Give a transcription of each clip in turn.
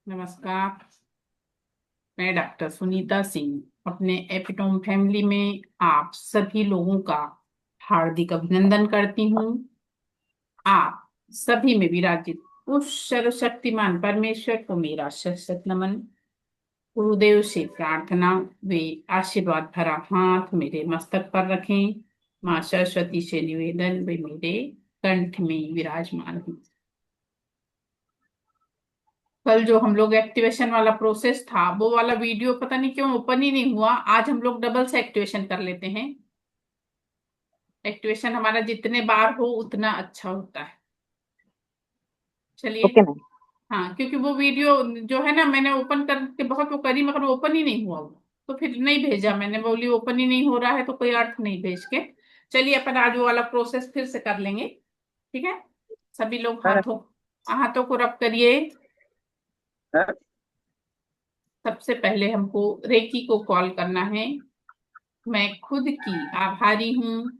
नमस्कार। मैं डॉक्टर सुनीता सिंह अपने एपिटोम फैमिली में आप सभी लोगों का हार्दिक अभिनंदन करती हूँ। आप सभी में विराजित उस सर्वशक्तिमान परमेश्वर को मेरा सशक्त नमन। गुरुदेव से प्रार्थना, वे आशीर्वाद भरा हाथ मेरे मस्तक पर रखें। माँ सरस्वती से निवेदन, वे मेरे कंठ में विराजमान हैं। कल जो हम लोग एक्टिवेशन वाला प्रोसेस था, वो वाला वीडियो पता नहीं क्यों ओपन ही नहीं हुआ। आज हम लोग डबल से एक्टिवेशन कर लेते हैं। एक्टिवेशन हमारा जितने बार हो उतना अच्छा होता है। चलिए। Okay ma'am. हाँ, क्योंकि वो वीडियो जो है ना, मैंने ओपन करके बहुत वो करी मगर ओपन ही नहीं हुआ वो। तो फिर नहीं भेजा, मैंने बोली ओपन ही नहीं हो रहा है तो कोई अर्थ नहीं भेज के। चलिए, अपन आज वो वाला प्रोसेस फिर से कर लेंगे। ठीक है। सभी लोग हाँ, हाथों हाथों को रब करिए। हाँ, सबसे पहले हमको रेकी को कॉल करना है। मैं खुद की आभारी हूँ।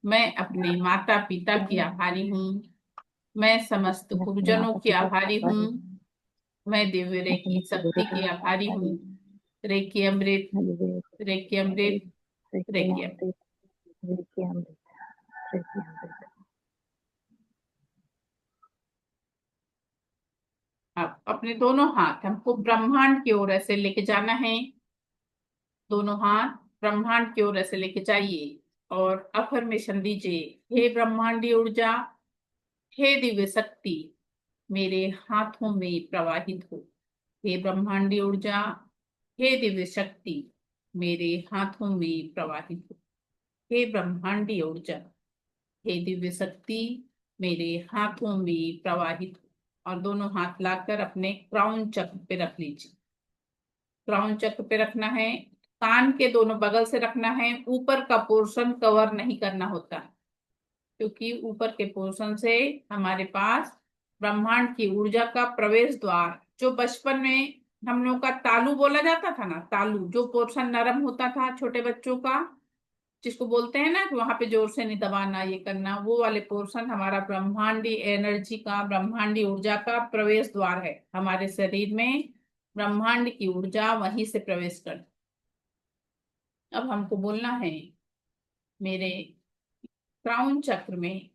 मैं अपने माता पिता की आभारी हूँ। मैं समस्त मैं अपने गुरुजनों माता की पिता का आभारी हूँ। आभारी हूँ। मैं दिव्य मैं रेकी समस्त शक्ति की गुरुजनों का आभारी आभारी हूँ। हूँ। रेकी अमृत। मैं विवेक, रेकी अमृत, अमृत। रेखी रेकी अमृत। अमृत, रेखी अमृत, रेखी अमृत। अब अपने दोनों हाथ हमको ब्रह्मांड की ओर ऐसे लेके जाना है। दोनों हाथ ब्रह्मांड की ओर ऐसे लेके जाइए और अफर्मेशन दीजिए। हे ब्रह्मांडी ऊर्जा, हे दिव्य शक्ति, मेरे हाथों में प्रवाहित हो। हे ब्रह्मांडी ऊर्जा, हे दिव्य शक्ति, मेरे हाथों में प्रवाहित हो। हे ब्रह्मांडी ऊर्जा, हे दिव्य शक्ति, मेरे हाथों में प्रवाहित हो। और दोनों हाथ लाकर अपने क्राउन चक्र पे रख लीजिए। क्राउन चक्र पे रखना है। कान के दोनों बगल से रखना है। ऊपर का पोर्शन कवर नहीं करना होता है, क्योंकि ऊपर के पोर्शन से हमारे पास ब्रह्मांड की ऊर्जा का प्रवेश द्वार, जो बचपन में हम लोग का तालू बोला जाता था ना, तालू जो पोर्शन नरम होता था छोटे बच्चों का, जिसको बोलते हैं ना कि वहां पे जोर से नहीं दबाना, ये करना, वो वाले पोर्शन हमारा ब्रह्मांडी एनर्जी का, ब्रह्मांडी ऊर्जा का प्रवेश द्वार है हमारे शरीर में। ब्रह्मांड की ऊर्जा वहीं से प्रवेश कर। अब हमको बोलना है, मेरे क्राउन चक्र में,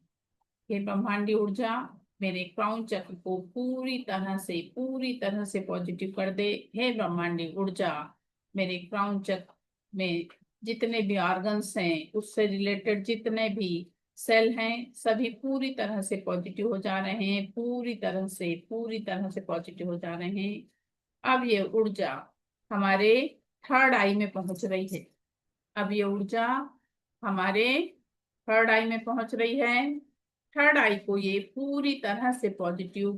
हे ब्रह्मांडी ऊर्जा, मेरे क्राउन चक्र को पूरी तरह से पॉजिटिव कर दे। हे ब्रह्मांडी ऊर्जा, मेरे क्राउन चक्र में जितने भी ऑर्गन्स हैं, उससे रिलेटेड जितने भी सेल हैं, सभी पूरी तरह से पॉजिटिव हो जा रहे हैं। पूरी तरह से पॉजिटिव हो जा रहे हैं। अब ये ऊर्जा हमारे थर्ड आई में पहुंच रही है। अब ये ऊर्जा हमारे थर्ड आई में पहुंच रही है। थर्ड आई को ये पूरी तरह से पॉजिटिव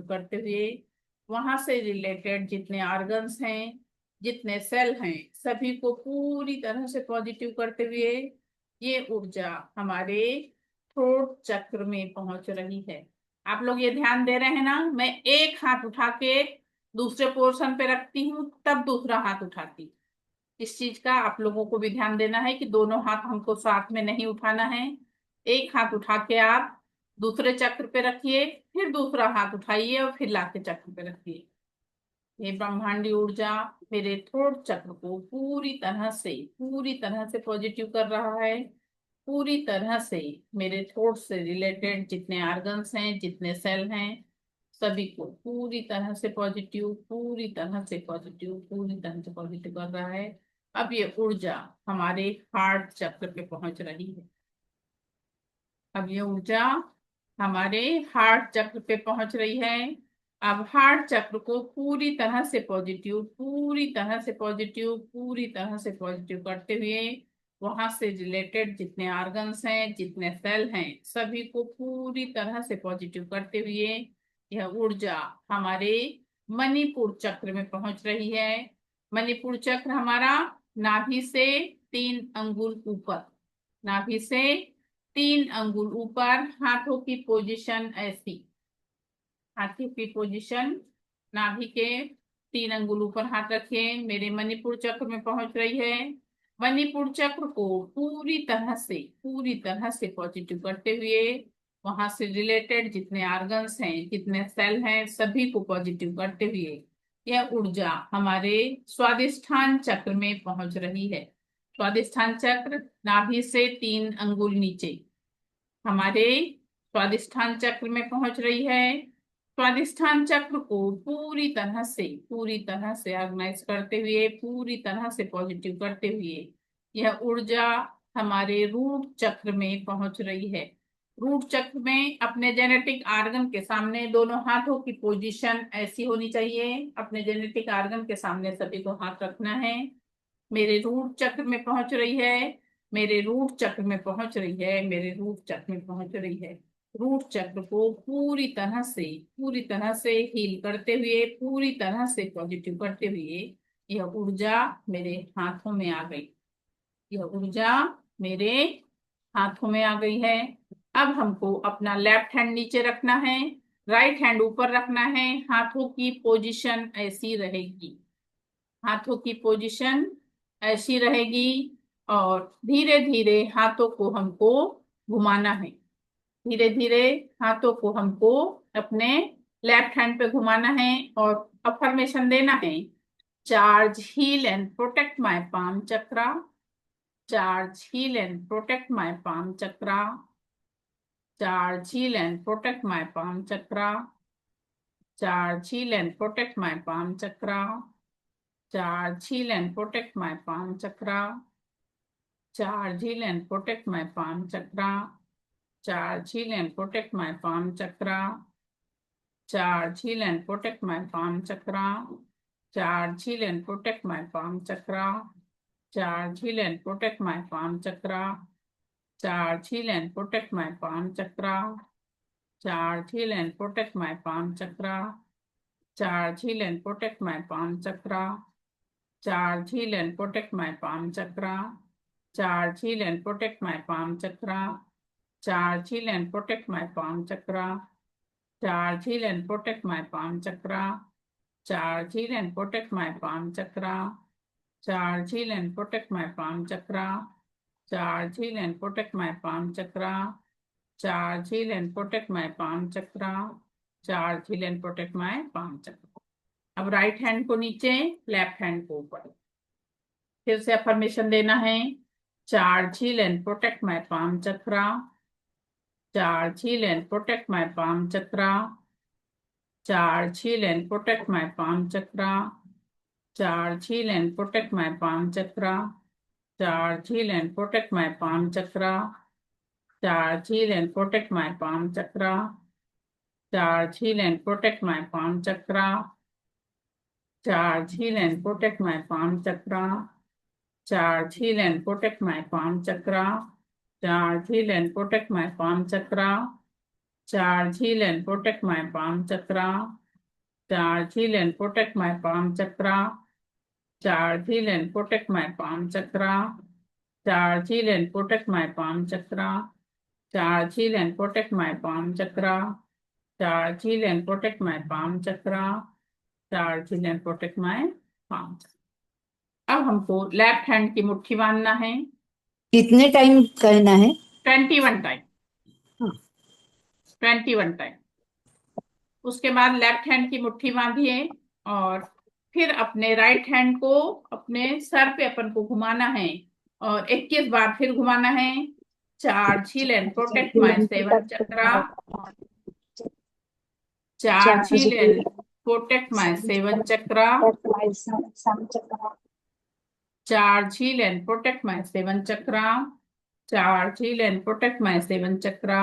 करते हुए, वहां से रिलेटेड जितने ऑर्गन्स हैं, जितने सेल हैं, सभी को पूरी तरह से पॉजिटिव करते हुए ये ऊर्जा हमारे थ्रोट चक्र में पहुंच रही है। आप लोग ये ध्यान दे रहे हैं ना, मैं एक हाथ उठा के दूसरे पोर्शन पे रखती हूँ, तब दूसरा हाथ उठाती हूँ। इस चीज का आप लोगों को भी ध्यान देना है कि दोनों हाथ हमको साथ में नहीं उठाना है। एक हाथ उठा के आप दूसरे चक्र पे रखिए, फिर दूसरा हाथ उठाइए और फिर लाके चक्र पे रखिए। ये ब्रह्मांडी ऊर्जा मेरे थ्रोट चक्र को पूरी तरह से पॉजिटिव कर रहा है। पूरी तरह से मेरे थ्रोट से रिलेटेड जितने ऑर्गन्स हैं, जितने सेल हैं, सभी को पूरी तरह से पॉजिटिव कर रहा है। अब ये ऊर्जा हमारे हार्ट चक्र पे पहुंच रही है। अब ये ऊर्जा हमारे हार्ट चक्र पे पहुंच रही है। अब हार्ट चक्र को पूरी तरह से पॉजिटिव करते हुए, वहां से रिलेटेड जितने ऑर्गन्स हैं, जितने सेल हैं, सभी को पूरी तरह से पॉजिटिव करते हुए यह ऊर्जा हमारे मणिपुर चक्र में पहुंच रही है। मणिपुर चक्र हमारा नाभि से 3 अंगुल ऊपर, नाभि से 3 अंगुल ऊपर, हाथों की पोजीशन ऐसी, हाथी की पोजीशन, नाभि के 3 अंगुल ऊपर हाथ रखिए, मेरे मणिपुर चक्र में पहुंच रही है। मणिपुर चक्र को पूरी तरह से पॉजिटिव करते हुए, वहां से रिलेटेड जितने ऑर्गन्स हैं, जितने सेल हैं, सभी को पॉजिटिव करते हुए यह ऊर्जा हमारे स्वादिष्ठान चक्र में पहुंच रही है। स्वादिष्ठान चक्र नाभि से 3 अंगुल नीचे हमारे स्वादिष्ठान चक्र में पहुंच रही है। स्वादिष्ठान चक्र को पूरी तरह से ऑर्गेनाइज करते हुए, पूरी तरह से पॉजिटिव करते हुए यह ऊर्जा हमारे रूट चक्र में पहुंच रही है। रूट चक्र में अपने जेनेटिक ऑर्गन के सामने दोनों हाथों की पोजीशन ऐसी होनी चाहिए। अपने जेनेटिक ऑर्गन के सामने सभी को हाथ रखना है। मेरे रूट चक्र में पहुंच रही है, मेरे रूट चक्र में पहुंच रही है, मेरे रूट चक्र में पहुंच रही है। रूट चक्र को पूरी तरह से हील करते हुए, पूरी तरह से पॉजिटिव करते हुए यह ऊर्जा मेरे हाथों में आ गई। यह ऊर्जा मेरे हाथों में आ गई है। अब हमको अपना लेफ्ट हैंड नीचे रखना है, राइट हैंड ऊपर रखना है। हाथों की पोजीशन ऐसी रहेगी, हाथों की पोजीशन ऐसी रहेगी और धीरे धीरे हाथों को हमको घुमाना है। धीरे धीरे हाथों को हमको अपने लेफ्ट हैंड पे घुमाना है और अफर्मेशन देना है। Charge, heal and protect my palm chakra. Charge, heal and protect my palm chakra. Charge, heal and protect my palm chakra. Charge, heal and protect my palm chakra. Charge, heal and protect my palm chakra. Charge, heal and protect my palm chakra. Charge, heal and protect my palm chakra. Charge, heal and protect my palm chakra. Charge, heal and protect my palm chakra. Charge, heal and protect my palm chakra. Charge, heal and protect my palm chakra. Charge, heal and protect my palm chakra. Charge, heal and protect my palm chakra. Charge, heal and protect my palm chakra. Charge, heal and protect my palm chakra. Charge, heal and protect my palm chakra. Charge, heal and protect my palm chakra. Charge, heal and protect my palm chakra. Charge, heal and protect my palm chakra. Charge, heal and protect my palm chakra. Charge, heal and protect my palm chakra. Charge, heal and protect my palm chakra. अब right hand को नीचे, left hand को ऊपर। फिर से affirmation देना है। Charge, heal and protect my palm chakra. Charge, heal and protect my palm chakra. Charge, heal and protect my palm chakra. Charge, heal and protect my palm chakra. Charge, heal and protect my palm chakra. Charge, heal and protect my palm chakra. Charge, heal and protect my palm chakra. Charge, heal and protect my palm chakra. Charge, heal and protect my palm chakra. Charge, heal and protect my palm chakra. Charge, heal and protect my palm chakra. Charge, heal and protect my palm chakra. Charge, heal and protect my palm chakra. Charge, heal and protect my palm chakra. Charge, heal and protect my palm chakra. Charge, heal and protect my palm chakra. Charge, heal and protect my palm. अब हमको left hand की मुट्ठी बांधना है। कितने time करना है? 21 time. हाँ। 21 टाइम। उसके बाद लेफ्ट हैंड की मुट्ठी बांधिए और फिर अपने राइट हैंड को अपने सर पे अपन को घुमाना है और 21 बार फिर घुमाना है। Charge, heal and protect my seven chakra. Charge, heal and protect my seven chakra. Charge, heal and protect my seven chakra. Charge, heal and protect my seven chakra.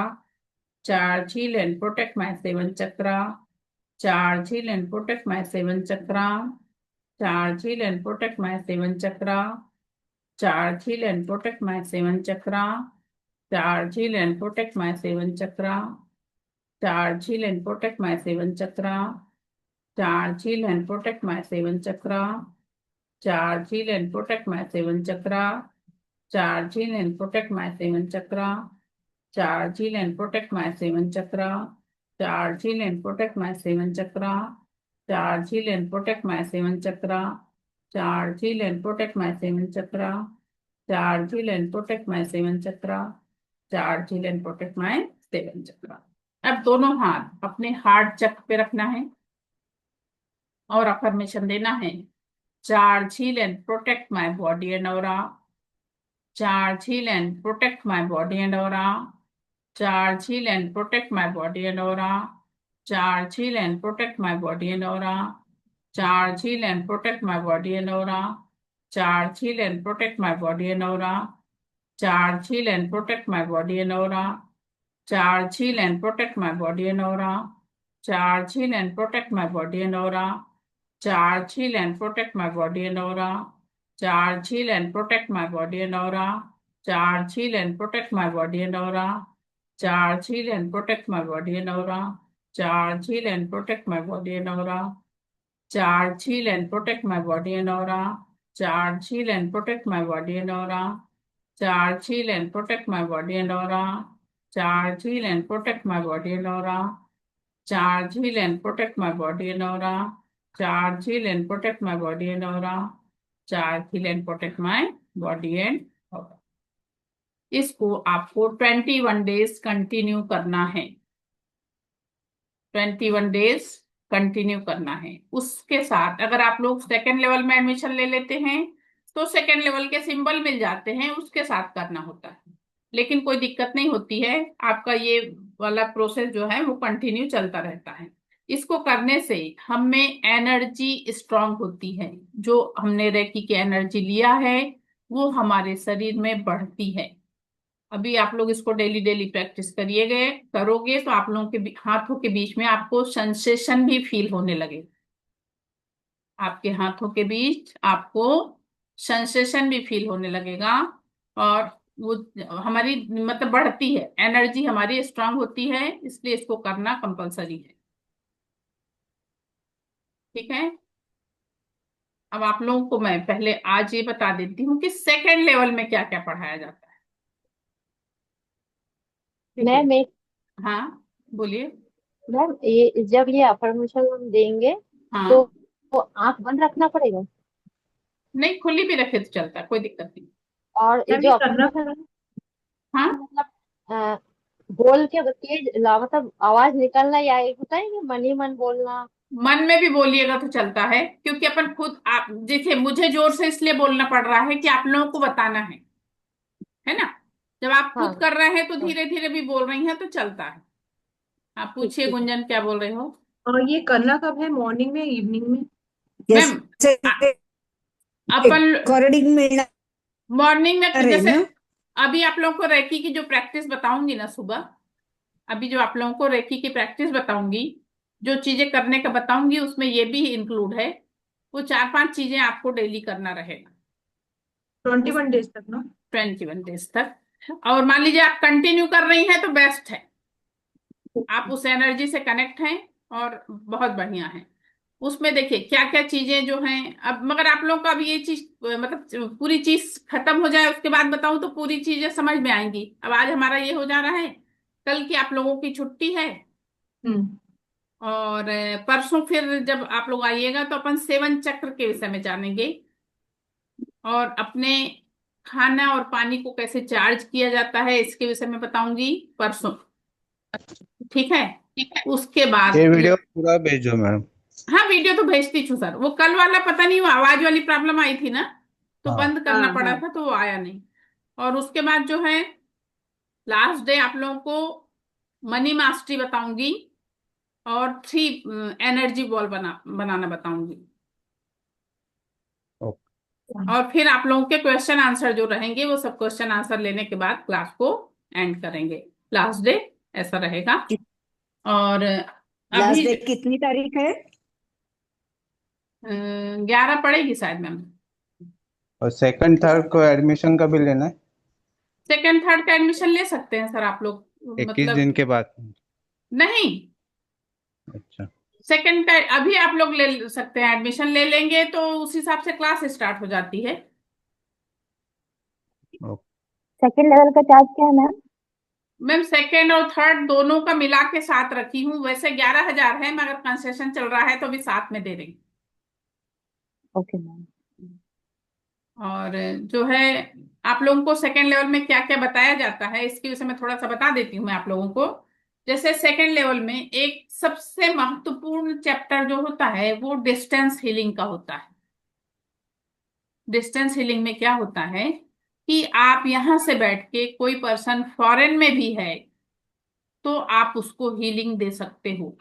Charge, heal and protect my seven chakra. Charge, heal and protect my seven chakra. Charge, heal and protect my seven chakra. Charge, heal and protect my seven chakra. Charge, heal and protect my seven chakra. Charge, heal and protect my seven chakra. Charge, heal and protect my seven chakra. Charge, heal and protect my seven chakra. Charge, heal and protect my seven chakra. Charge, heal and protect my seven chakra. Charge, heal and protect my seven chakra. Charge, heal and protect my seven chakra. Charge, heal and protect my seven chakra. Charge, heal and protect my seven chakra. Charge, heal and protect my seven चक्र। अब दोनों हाथ अपने heart चक्र पे रखना है और अफर्मेशन देना है, charge, heal and protect my body and aura, charge, heal and protect my body and aura, charge, heal and protect my body and aura, charge, heal and protect my body and aura, charge, heal and protect my body and aura, charge, heal and protect my body and aura, charge, heal and protect my body and aura, charge, heal and protect my body and aura, charge, heal and protect my body and aura, charge, heal and protect my body and aura, charge, heal and protect my body and aura, charge, heal and protect my body and aura, charge, heal and protect my body and aura, charge, heal and protect my body and aura, charge, heal and protect my body and aura, charge, heal and protect my body and aura, charge, heal and protect my body and aura, charge, heal and protect my body and aura, charge, heal and protect my body and aura, charge, heal and protect my body and aura, charge, heal and protect my body and aura. इसको आपको 21 days continue करना है, 21 days continue करना है। उसके साथ अगर आप लोग सेकेंड लेवल में एडमिशन ले लेते हैं तो सेकेंड लेवल के सिंबल मिल जाते हैं, उसके साथ करना होता है, लेकिन कोई दिक्कत नहीं होती है। आपका ये वाला प्रोसेस जो है वो कंटिन्यू चलता रहता है। इसको करने से हम में एनर्जी स्ट्रांग होती है, जो हमने रेकी की एनर्जी लिया है वो हमारे शरीर में बढ़ती है। अभी आप लोग इसको डेली डेली प्रैक्टिस करोगे तो आप लोगों के हाथों के बीच में आपको सेंसेशन भी फील होने लगे, आपके हाथों के बीच आपको सेंसेशन भी फील होने लगेगा, और वो हमारी मतलब बढ़ती है, एनर्जी हमारी स्ट्रांग होती है, इसलिए इसको करना कंपलसरी है। ठीक है। अब आप लोगों को मैं पहले आज ये बता देती हूँ कि सेकेंड लेवल में क्या क्या पढ़ाया जाता है। ठीक है। मैम एक हाँ, बोलिए। मैम ये जब ये अफर्मेशन हम देंगे तो, हाँ, तो आंख बंद रखना पड़ेगा? नहीं, खुली भी रखे तो चलता है, कोई दिक्कत नहीं। और ये मैम जो ये करना अफर्मेशन हाँ, मतलब अ, बोल के तेज मतलब आवाज निकलना, या एक होता है कि मन ही मन बोलना? मन में भी बोलिएगा तो चलता है, क्योंकि अपन खुद आप जैसे मुझे जोर से इसलिए बोलना पड़ रहा है कि आप लोगों को बताना है ना। जब आप हाँ खुद कर रहे हैं तो हाँ, धीरे धीरे भी बोल रही हैं तो चलता है। आप ठीक पूछिए ठीक है। गुंजन, क्या बोल रहे हो। और ये करना कब है, मॉर्निंग में इवनिंग में? मैम, जैसे अपन रिकॉर्डिंग मिलना मॉर्निंग में रहे जैसे ना। अभी आप लोगों को रेकी की जो प्रैक्टिस बताऊंगी ना सुबह, अभी जो आप लोगों को रेकी की प्रैक्टिस बताऊंगी, जो चीजें करने का बताऊंगी उसमें ये भी इंक्लूड है। वो 4-5 चीजें आपको डेली करना रहेगा 21 डेज तक ना? 21 डेज तक। और मान लीजिए आप कंटिन्यू कर रही हैं तो बेस्ट है, आप उस एनर्जी से कनेक्ट हैं और बहुत बढ़िया है। उसमें देखिए क्या क्या चीजें जो हैं, अब मगर आप लोगों का अभी ये चीज मतलब पूरी चीज खत्म हो जाए उसके बाद बताऊं तो पूरी चीजें समझ में आएंगी। अब आज हमारा ये हो जा रहा है, कल की आप लोगों की छुट्टी है, हम्म। और परसों फिर जब आप लोग आइएगा तो अपन सेवन चक्र के विषय में जानेंगे, और अपने खाना और पानी को कैसे चार्ज किया जाता है इसके विषय में बताऊंगी परसों। ठीक है। उसके ये बाद वीडियो पूरा भेजो मैम। हाँ, वीडियो तो भेजती छू सर। वो कल वाला पता नहीं, वो आवाज वाली प्रॉब्लम आई थी ना, तो हाँ, बंद करना हाँ पड़ा हाँ। था तो वो आया नहीं। और उसके बाद जो है लास्ट डे आप लोगों को मनी मास्टरी बताऊंगी, और 3 एनर्जी बॉल बनाना बताऊंगी। ओके। और फिर आप लोगों के क्वेश्चन आंसर जो रहेंगे वो सब क्वेश्चन आंसर लेने के बाद क्लास को एंड करेंगे। लास्ट डे ऐसा रहेगा। और लास्ट अभी डेट कितनी तारीख है? 11 पड़ेगी शायद मैम। और सेकंड थर्ड को एडमिशन कभी लेना है? सेकेंड थर्ड का एडमिशन ले सकते हैं सर आप लोग, 21 दिन मतलब के बाद? नहीं, अच्छा। सेकेंड का अभी आप लोग ले सकते हैं, एडमिशन ले लेंगे तो उस हिसाब से क्लास स्टार्ट हो जाती है। ओके। सेकंड लेवल का चार्ज क्या है मैम? मैम सेकेंड और थर्ड दोनों का मिला के साथ रखी हूँ, वैसे 11,000 है, मगर कंसेशन चल रहा है तो अभी साथ में दे रही ओके मैम। हूँ। और जो है आप लोगों को सेकेंड लेवल में क्या क्या बताया जाता है इसके विषय में थोड़ा सा बता देती हूँ मैं आप लोगों को। जैसे सेकेंड लेवल में एक सबसे महत्वपूर्ण चैप्टर जो होता है वो डिस्टेंस हीलिंग का होता है। डिस्टेंस हीलिंग में क्या होता है कि आप यहां से बैठ के कोई पर्सन फॉरेन में भी है तो आप उसको हीलिंग दे सकते हो।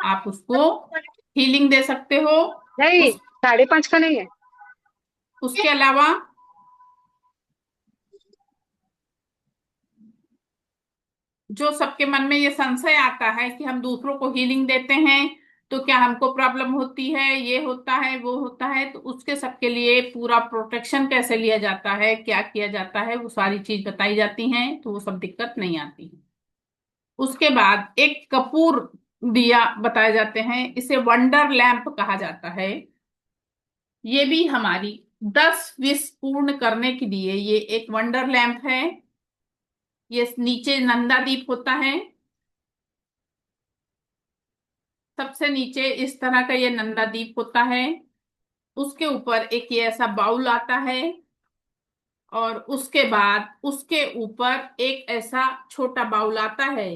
आप उसको हीलिंग दे सकते हो। नहीं, उस 5:30 का नहीं है। उसके अलावा जो सबके मन में ये संशय आता है कि हम दूसरों को हीलिंग देते हैं तो क्या हमको प्रॉब्लम होती है, ये होता है वो होता है, तो उसके सबके लिए पूरा प्रोटेक्शन कैसे लिया जाता है, क्या किया जाता है, वो सारी चीज बताई जाती हैं तो वो सब दिक्कत नहीं आती। उसके बाद एक कपूर दिया बताए जाते हैं, इसे वंडर लैंप कहा जाता है। ये भी हमारी 10 विश पूर्ण करने के लिए ये एक वंडर लैंप है। ये नीचे नंदा दीप होता है, सबसे नीचे इस तरह का ये नंदा दीप होता है। उसके ऊपर एक ये ऐसा बाउल आता है और उसके बाद उसके ऊपर एक ऐसा छोटा बाउल आता है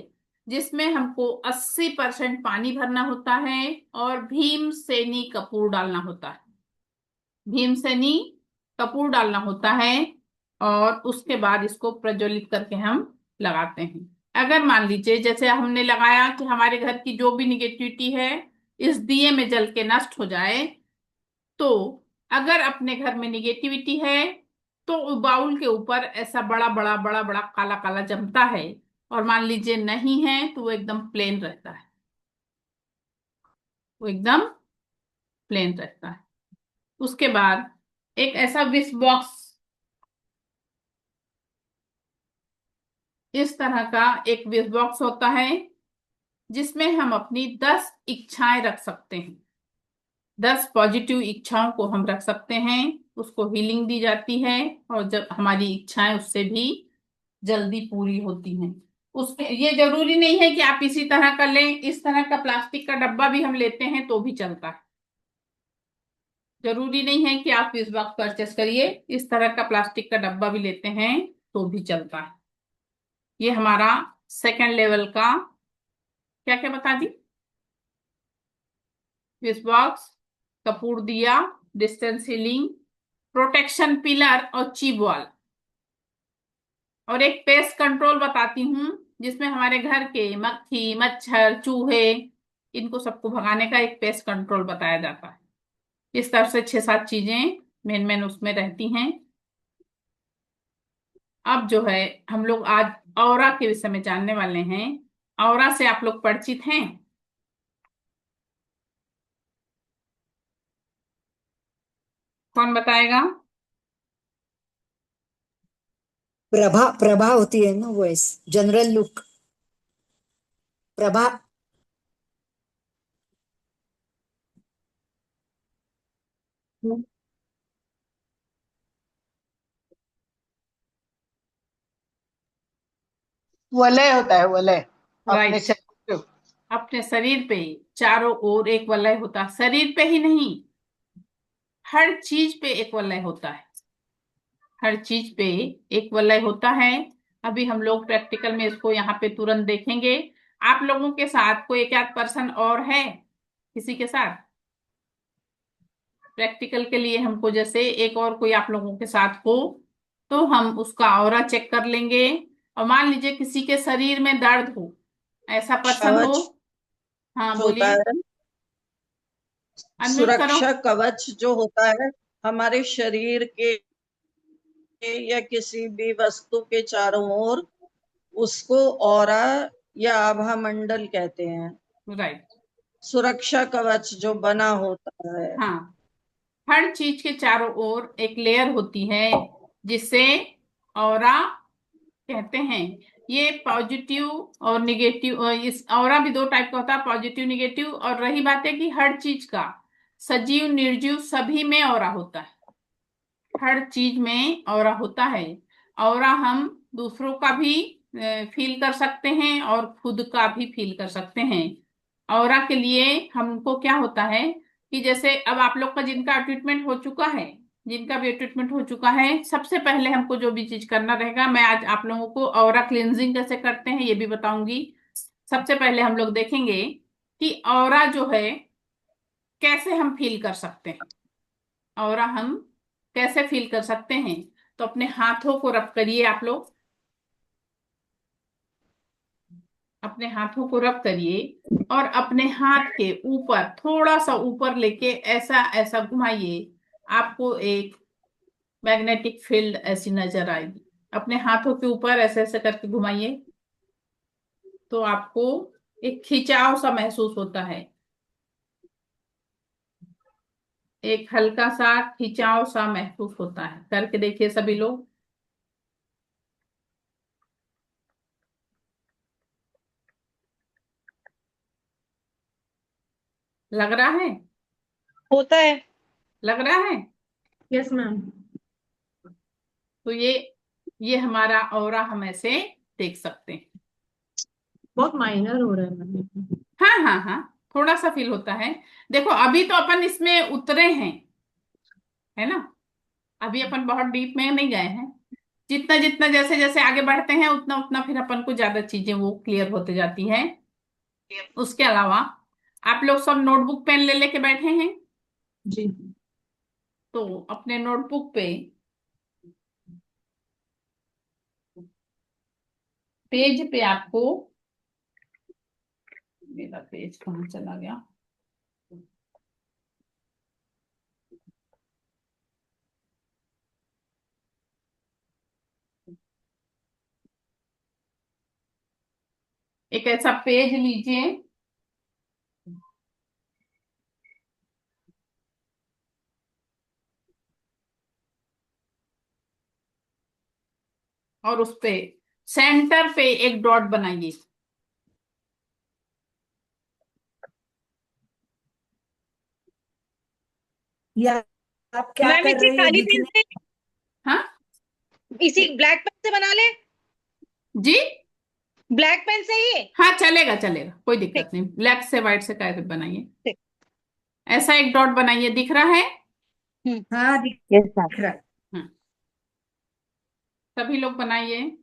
जिसमें हमको 80% पानी भरना होता है और भीमसेनी कपूर डालना होता है। भीमसेनी कपूर डालना होता है और उसके बाद इसको प्रज्वलित करके हम लगाते हैं। अगर मान लीजिए जैसे हमने लगाया कि हमारे घर की जो भी निगेटिविटी है इस दिए में जल के नष्ट हो जाए, तो अगर अपने घर में निगेटिविटी है तो बाउल के ऊपर ऐसा बड़ा बड़ा बड़ा बड़ा काला काला जमता है, और मान लीजिए नहीं है तो वो एकदम प्लेन रहता है। वो एकदम प्लेन रहता है। उसके बाद एक ऐसा विश बॉक्स, इस तरह का एक विश बॉक्स होता है जिसमें हम अपनी 10 इच्छाएं रख सकते हैं। 10 पॉजिटिव इच्छाओं को हम रख सकते हैं, उसको हीलिंग दी जाती है और जब हमारी इच्छाएं उससे भी जल्दी पूरी होती हैं। उसमें ये जरूरी नहीं है कि आप इसी तरह का लें, इस तरह का प्लास्टिक का डब्बा भी हम लेते हैं तो भी चलता है। जरूरी नहीं है कि आप इस वक्त परचेस करिए, इस तरह का प्लास्टिक का डब्बा भी लेते हैं तो भी चलता है। ये हमारा सेकेंड लेवल का क्या क्या बता दी, स्विच बॉक्स, कपूर दिया, डिस्टेंस हीलिंग, प्रोटेक्शन पिलर और चीप वॉल। और एक पेस्ट कंट्रोल बताती हूँ जिसमें हमारे घर के मक्खी मच्छर चूहे इनको सबको भगाने का एक पेस्ट कंट्रोल बताया जाता है। इस तरह से 6-7 चीजें मेन मेन उसमें रहती हैं। अब जो है हम लोग आज ऑरा के विषय में जानने वाले हैं। ऑरा से आप लोग परिचित हैं? कौन बताएगा? प्रभा प्रभा होती है ना, वॉइस, जनरल लुक, प्रभा। वलय होता है, वलय अपने राइट, शरीर पे। अपने शरीर पे चारों ओर एक वलय होता है। शरीर पे ही नहीं, हर चीज पे एक वलय होता है। हर चीज पे एक वलय होता है। अभी हम लोग प्रैक्टिकल में इसको यहाँ पे तुरंत देखेंगे। आप लोगों के साथ कोई एक आध पर्सन और है किसी के साथ? प्रैक्टिकल के लिए हमको जैसे एक और कोई आप लोगों के साथ हो तो हम उसका ऑरा चेक कर लेंगे। और मान लीजिए किसी के शरीर में दर्द हो, ऐसा पर्सन हो। कवच हाँ होता बोलिए, है, अनम्यूट करो। सुरक्षा कवच जो होता है हमारे शरीर के या किसी भी वस्तु के चारों ओर, उसको ऑरा या आभा मंडल कहते हैं। राइट, सुरक्षा कवच जो बना होता है। हाँ, हर चीज के चारों ओर एक लेयर होती है जिसे ऑरा कहते हैं। ये पॉजिटिव और निगेटिव, इस ऑरा भी 2 टाइप का होता है, पॉजिटिव निगेटिव। और रही बात है कि हर चीज का सजीव निर्जीव सभी में ऑरा होता है। हर चीज में ऑरा होता है। ऑरा हम दूसरों का भी फील कर सकते हैं और खुद का भी फील कर सकते हैं। ऑरा के लिए हमको क्या होता है कि जैसे अब आप लोग का जिनका ट्रीटमेंट हो चुका है जिनका भी ट्रीटमेंट हो चुका है, सबसे पहले हमको जो भी चीज करना रहेगा, मैं आज आप लोगों को ऑरा क्लींजिंग कैसे करते हैं ये भी बताऊंगी। सबसे पहले हम लोग देखेंगे कि ऑरा जो है कैसे हम फील कर सकते हैं। ऑरा हम कैसे फील कर सकते हैं, तो अपने हाथों को रब करिए आप लोग, अपने हाथों को रब करिए और अपने हाथ के ऊपर थोड़ा सा ऊपर लेके ऐसा ऐसा घुमाइए। आपको एक मैग्नेटिक फील्ड ऐसी नजर आएगी। अपने हाथों के ऊपर ऐसे ऐसे करके घुमाइए तो आपको एक खिंचाव सा महसूस होता है, एक हल्का सा खिंचाव सा महसूस होता है। करके देखिए सभी लोग। लग रहा है? होता है। लग रहा है? Yes ma'am. तो ये हमारा ऑरा हम ऐसे देख सकते हैं। बहुत माइनर हो रहा है मैम। हाँ हाँ हाँ, थोड़ा सा फील होता है। देखो अभी तो अपन इसमें उतरे हैं, है ना, अभी अपन बहुत डीप में नहीं गए हैं। जितना जितना जैसे जैसे आगे बढ़ते हैं उतना उतना फिर अपन को ज्यादा चीजें वो क्लियर होते जाती हैं। उसके अलावा आप लोग सब नोटबुक पेन ले लेके बैठे हैं, जी। तो अपने नोटबुक पे पेज पे आपको, मेरा पेज कहाँ चला गया, एक ऐसा पेज लीजिए और उस पे सेंटर पे एक डॉट बनाइए। या आप क्या मैम कर इसी रही हो काली पेन दिखने? से, हाँ इसी ब्लैक पेन से बना ले। जी, ब्लैक पेन से ही। हाँ चलेगा चलेगा, कोई ठीक दिक्कत नहीं, ब्लैक से व्हाइट से कैसे बनाइए। ठीक। ऐसा एक डॉट बनाइए, दिख रहा है? हाँ दिख यस मैम। रहा है। हाँ, सभी लोग बनाइए।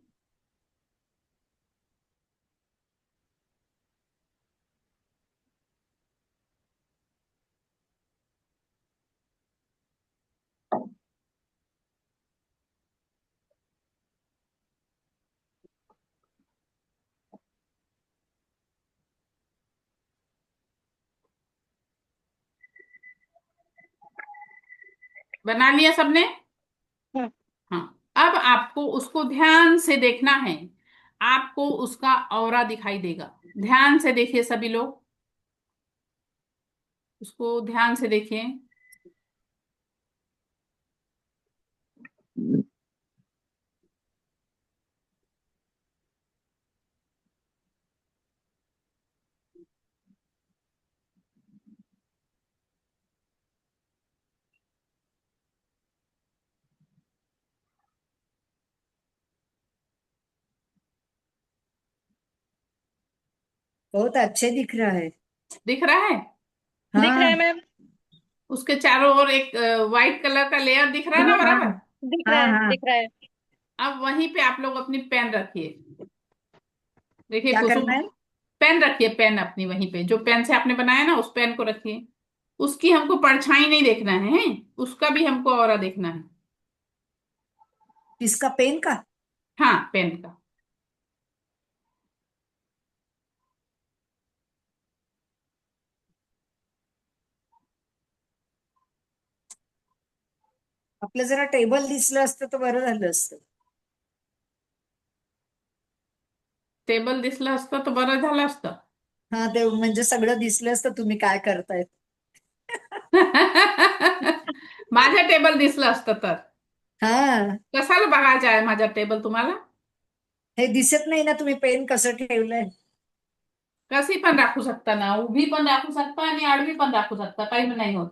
बना लिया सबने? हम्म। हाँ, अब आपको उसको ध्यान से देखना है, आपको उसका ऑरा दिखाई देगा। ध्यान से देखिए सभी लोग, उसको ध्यान से देखिए। बहुत अच्छे दिख रहा है। दिख रहा है? दिख रहा है हाँ मैम। उसके चारों ओर एक व्हाइट कलर का लेयर दिख रहा है ना हाँ हाँ बराबर? दिख रहा हाँ है, हाँ। दिख रहा है। अब वहीं पे आप लोग अपनी पेन रखिए। देखिए क्या कुसुम, करना है? पेन रखिए, पेन अपनी वहीं पे, जो पेन से आपने बनाया ना उस पेन को रखिए। उसकी हमको परछाई नहीं देखना है, उसका भी हमको ऑरा देखना है। किसका? पेन का? हाँ, पेन का। आपलं जरा टेबल दिसलं असतं तर बरं झालं असतं. टेबल दिसलं असतं तर बरं झालं असतं. हा ते म्हणजे सगळं दिसलं असतं तुम्ही काय करतायत. माझं टेबल दिसलं असतं तर हा कशाला बघायचं आहे माझा टेबल तुम्हाला? हे दिसत नाही ना तुम्ही पेन कसं ठेवलंय. कशी पण राखू शकता ना, उभी पण राखू शकता आणि आडवी पण राखू शकता, काही नाही होत.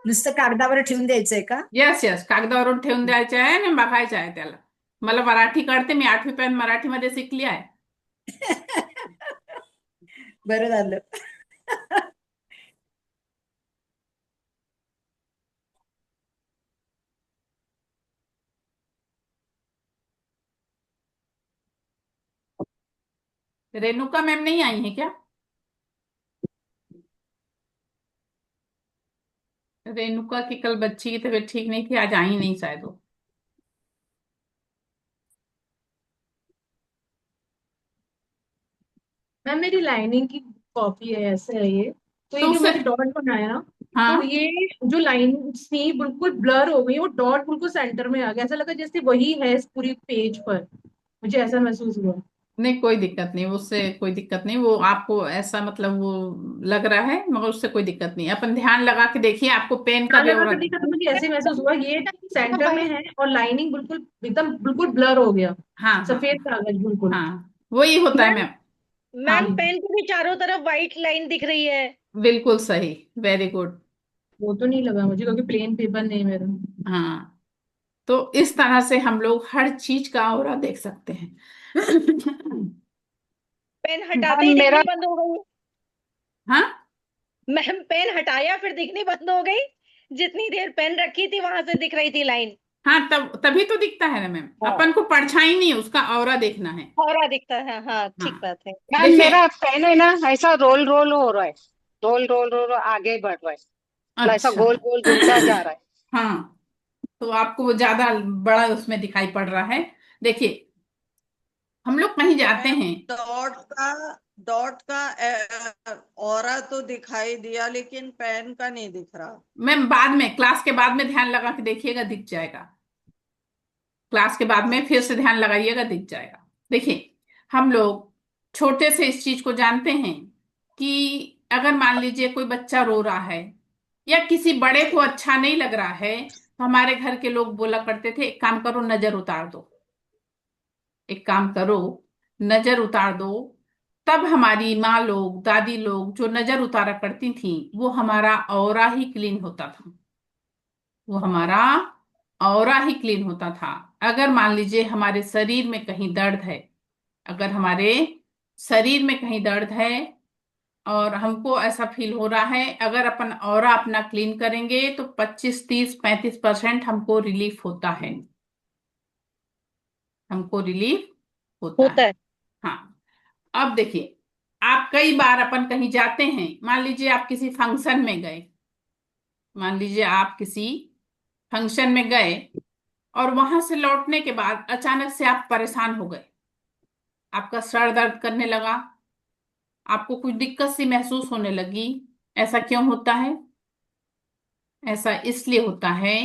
नुसतं कागदावर ठेवून द्यायचंय का? येस येस, कागदावरून ठेवून द्यायचे आहे आणि बघायचं आहे त्याला. मला मराठी कळते, मी 8वी पर्यंत मराठीमध्ये शिकली आहे. बरं झालं. रेणुका मैम नहीं आई है क्या? रेणुका की कल बच्ची की तबीयत ठीक नहीं थी, आज आई नहीं शायद वो। मैम मेरी लाइनिंग की कॉपी है, ऐसे है ये। तो ये तो जो उसे, मैंने डॉट बनाया ना, तो हाँ, ये जो लाइन थी बिल्कुल ब्लर हो गई, वो डॉट बिल्कुल सेंटर में आ गया, ऐसा लगा जैसे वही है इस पूरी पेज पर। मुझे ऐसा महसूस हुआ। नहीं कोई दिक्कत नहीं, उससे कोई दिक्कत नहीं, वो आपको ऐसा मतलब वो लग रहा है, मगर उससे कोई दिक्कत नहीं। अपन ध्यान लगा के देखिए, आपको पेन का ध्यान भी लगा और। कर देखा तो मुझे ऐसे महसूस हुआ, ये सेंटर में है और लाइनिंग बिल्कुल एकदम बिल्कुल ब्लर हो गया। हाँ हाँ सफेद कागज बिल्कुल। हाँ, वही होता है मैम मैम। हाँ, मैम पेन पे भी चारों तरफ व्हाइट लाइन दिख रही है। बिल्कुल सही, वेरी गुड। वो तो नहीं लगा मुझे, क्योंकि प्लेन पेपर नहीं है मेरा। हाँ, तो इस तरह से हम लोग हर चीज का औरा देख सकते हैं। पेन हटाते ही मैम दिखनी मेरा बंद हो गई। हाँ मैम पेन हटाया फिर दिखनी बंद हो गई। जितनी देर पेन रखी थी वहां से दिख रही थी लाइन। हाँ, तभी तो दिखता है ना मैम, अपन को परछाई नहीं, उसका औरा देखना है। और दिखता है, हाँ हाँ, ठीक बात है। मैम देखिए। मेरा पेन है ना, ऐसा रोल रोल हो रहा है। रोल रोल रोल रोल आगे बढ़ रहा है, मतलब ऐसा अच्छा। गोल गोल घूमता जा रहा है। हाँ, तो आपको वो ज्यादा बड़ा उसमें दिखाई पड़ रहा है। देखिए, हम लोग कहीं जाते मैम हैं। डॉट का ऑरा तो दिखाई दिया, लेकिन पेन का नहीं दिख रहा। मैम बाद में, क्लास के बाद में ध्यान लगा के देखिएगा, दिख जाएगा। क्लास के बाद में फिर से ध्यान लगाइएगा, दिख जाएगा। देखिए, हम लोग छोटे से इस चीज को जानते हैं कि अगर मान लीजिए कोई बच्चा रो रहा है या किसी बड़े को अच्छा नहीं लग रहा है, तो हमारे घर के लोग बोला करते थे, एक काम करो नजर उतार दो, एक काम करो नजर उतार दो। तब हमारी माँ लोग, दादी लोग जो नजर उतारा करती थी, वो हमारा ऑरा ही क्लीन होता था, वो हमारा ऑरा ही क्लीन होता था। अगर मान लीजिए हमारे शरीर में कहीं दर्द है, अगर हमारे शरीर में कहीं दर्द है और हमको ऐसा फील हो रहा है, अगर अपन ऑरा अपना क्लीन करेंगे तो 25, 30, 35% हमको रिलीफ होता है, हमको रिलीफ होता होता है। है। हाँ, अब देखिए, आप कई बार अपन कहीं जाते हैं, मान लीजिए आप किसी फंक्शन में गए, मान लीजिए आप किसी फंक्शन में गए और वहां से लौटने के बाद अचानक से आप परेशान हो गए, आपका सर दर्द करने लगा, आपको कुछ दिक्कत सी महसूस होने लगी। ऐसा क्यों होता है? ऐसा इसलिए होता है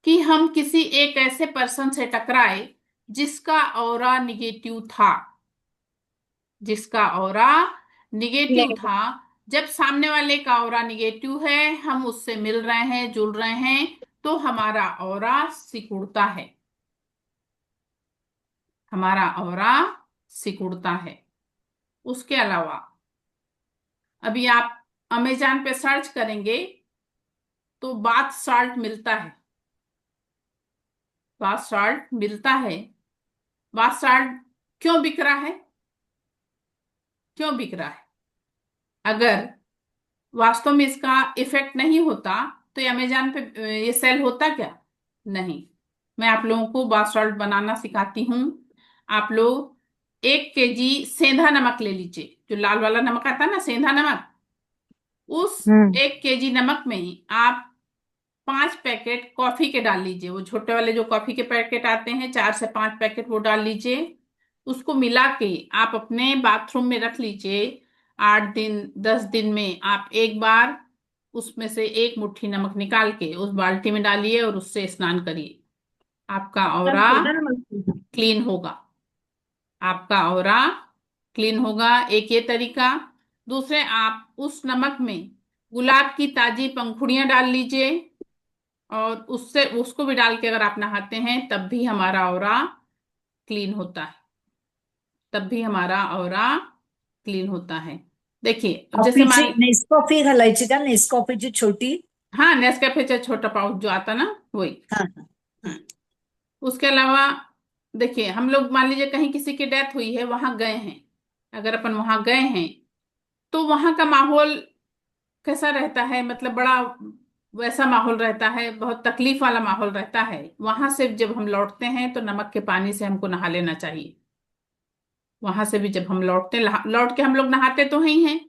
कि हम किसी एक ऐसे पर्सन से टकराए जिसका ऑरा निगेटिव था, जिसका ऑरा निगेटिव नेगेटिव। था। जब सामने वाले का ऑरा निगेटिव है, हम उससे मिल रहे हैं, जुड़ रहे हैं, तो हमारा ऑरा सिकुड़ता है, हमारा ऑरा सिकुड़ता है। उसके अलावा अभी आप अमेजॉन पे सर्च करेंगे तो बाथ सॉल्ट मिलता है, बाथ सॉल्ट मिलता है। बाथ सॉल्ट क्यों बिक रहा है? क्यों बिक रहा है? अगर वास्तव में इसका इफेक्ट नहीं होता तो ये अमेजॉन पे ये सेल होता क्या? नहीं। मैं आप लोगों को बाथ सॉल्ट बनाना सिखाती हूँ। आप लोग 1 kg सेंधा नमक ले लीजिए, जो लाल वाला नमक आता है ना, सेंधा नमक। उस 1 kg नमक में आप 5 पैकेट कॉफी के डाल लीजिए, वो छोटे वाले जो कॉफी के पैकेट आते हैं, 4 से 5 पैकेट वो डाल लीजिए। उसको मिला के आप अपने बाथरूम में रख लीजिए। 8 दिन 10 दिन में आप एक बार उसमें से एक मुट्ठी नमक निकाल के उस बाल्टी में डालिए और उससे स्नान करिए, आपका मैम ऑरा छोटा नमक। क्लीन होगा, आपका ऑरा क्लीन होगा। एक ये तरीका। दूसरे, आप उस नमक में गुलाब की ताजी पंखुड़ियां डाल लीजिए और उससे उसको भी डाल के अगर आप नहाते हैं तब भी हमारा ऑरा क्लीन होता है, तब भी हमारा ऑरा क्लीन होता है। देखिए, अब जैसे कॉफीची मान, नेसकॉफी घालायची का, नेसकॉफीची छोटी। हाँ, नेस्कैफे का छोटा पाउच जो आता ना, वही। हाँ। हाँ। उसके अलावा देखिए, हम लोग मान लीजिए कहीं किसी की डेथ हुई है, वहां गए हैं, अगर अपन वहां गए हैं तो वहां का माहौल कैसा रहता है? मतलब बड़ा वैसा माहौल रहता है, बहुत तकलीफ वाला माहौल रहता है। वहां से जब हम लौटते हैं तो नमक के पानी से हमको नहा लेना चाहिए, वहां से भी जब हम लौटते, लौट के हम लोग नहाते तो ही हैं,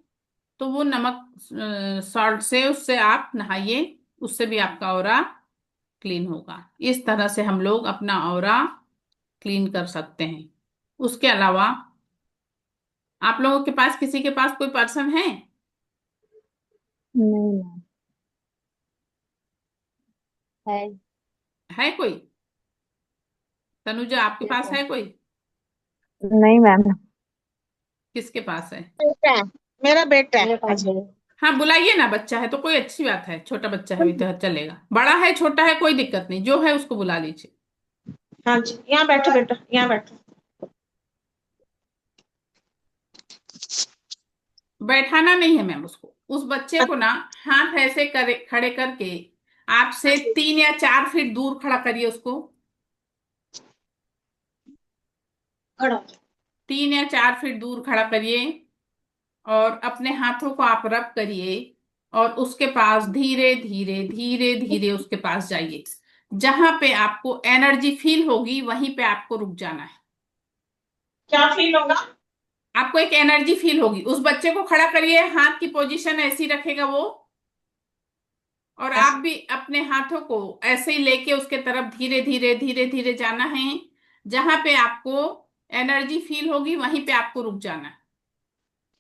तो वो नमक सॉल्ट से उससे आप नहाइए, उससे भी आपका ऑरा क्लीन होगा। इस तरह से हम लोग अपना ऑरा क्लीन कर सकते हैं। उसके अलावा आप लोगों के पास, किसी के पास कोई पर्सन है? नहीं मैम। है। है कोई? तनुजा, आपके पास है कोई? नहीं मैम। किसके पास है? बेटा है, मेरा बेटा मेरे है। पास है। हाँ, बुलाइए ना, बच्चा है तो कोई अच्छी बात है, छोटा बच्चा है अभी तो चलेगा, बड़ा है छोटा है कोई दिक्कत नहीं, जो है उसको बुला लीजिए। हाँ जी, यहाँ बैठो बेटा, यहाँ बैठो। बैठाना नहीं है मैम उसको, उस बच्चे को ना हाथ ऐसे करे, खड़े करके आपसे 3 या 4 फीट दूर खड़ा करिए उसको। खड़ा। 3 या 4 फीट दूर खड़ा करिए और अपने हाथों को आप रब करिए और उसके पास धीरे धीरे धीरे धीरे उसके पास जाइए। जहां पे आपको एनर्जी फील होगी वहीं पे आपको रुक जाना है। क्या फील होगा? आपको एक एनर्जी फील होगी, उस बच्चे को खड़ा करिए, हाथ की पोजीशन ऐसी रखेगा वो, और आप भी अपने हाथों को ऐसे ही लेके उसके तरफ धीरे धीरे धीरे धीरे जाना है। जहां पे आपको एनर्जी फील होगी वहीं पे आपको रुक जाना है।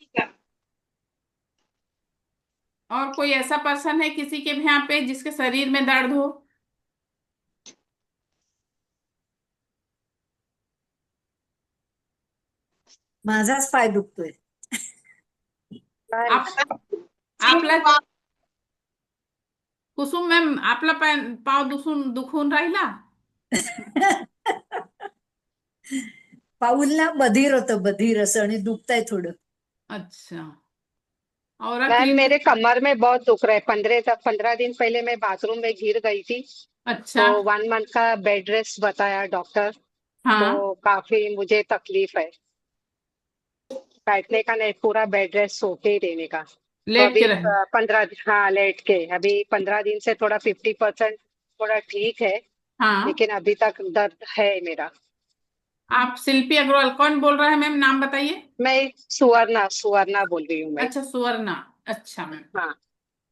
ठीक है। और कोई ऐसा पर्सन है किसी के भी यहाँ पे जिसके शरीर में दर्द हो? माझाच पाय दुखतोय. आप आपला कुसुम मॅम, आपला पाव दुखून राहिला? पाऊलला बधीर होतं, बधीर असं, आणि दुखतंय थोडं. अच्छा, और मैम क्लीन? मेरे कमर में बहुत दुख रहा है। 15 दिन पहले मैं बाथरूम में गिर गई थी, अच्छा। तो 1 मंथ का बेड रेस्ट बताया डॉक्टर। हाँ, तो काफी मुझे तकलीफ है, बैठने का नहीं, पूरा बेड रेस्ट सो के ही रहने का। तो लेट के अभी रहे? 15, हाँ लेट के, अभी 15 दिन से थोड़ा 50% थोड़ा ठीक है, हाँ। लेकिन अभी तक दर्द है मेरा। आप शिल्पी अग्रवाल, कौन बोल रहा है मैम, नाम बताइए। मैं सुवर्णा सुवर्णा बोल रही हूँ मैं। अच्छा, सुवर्णा। अच्छा मैम, हाँ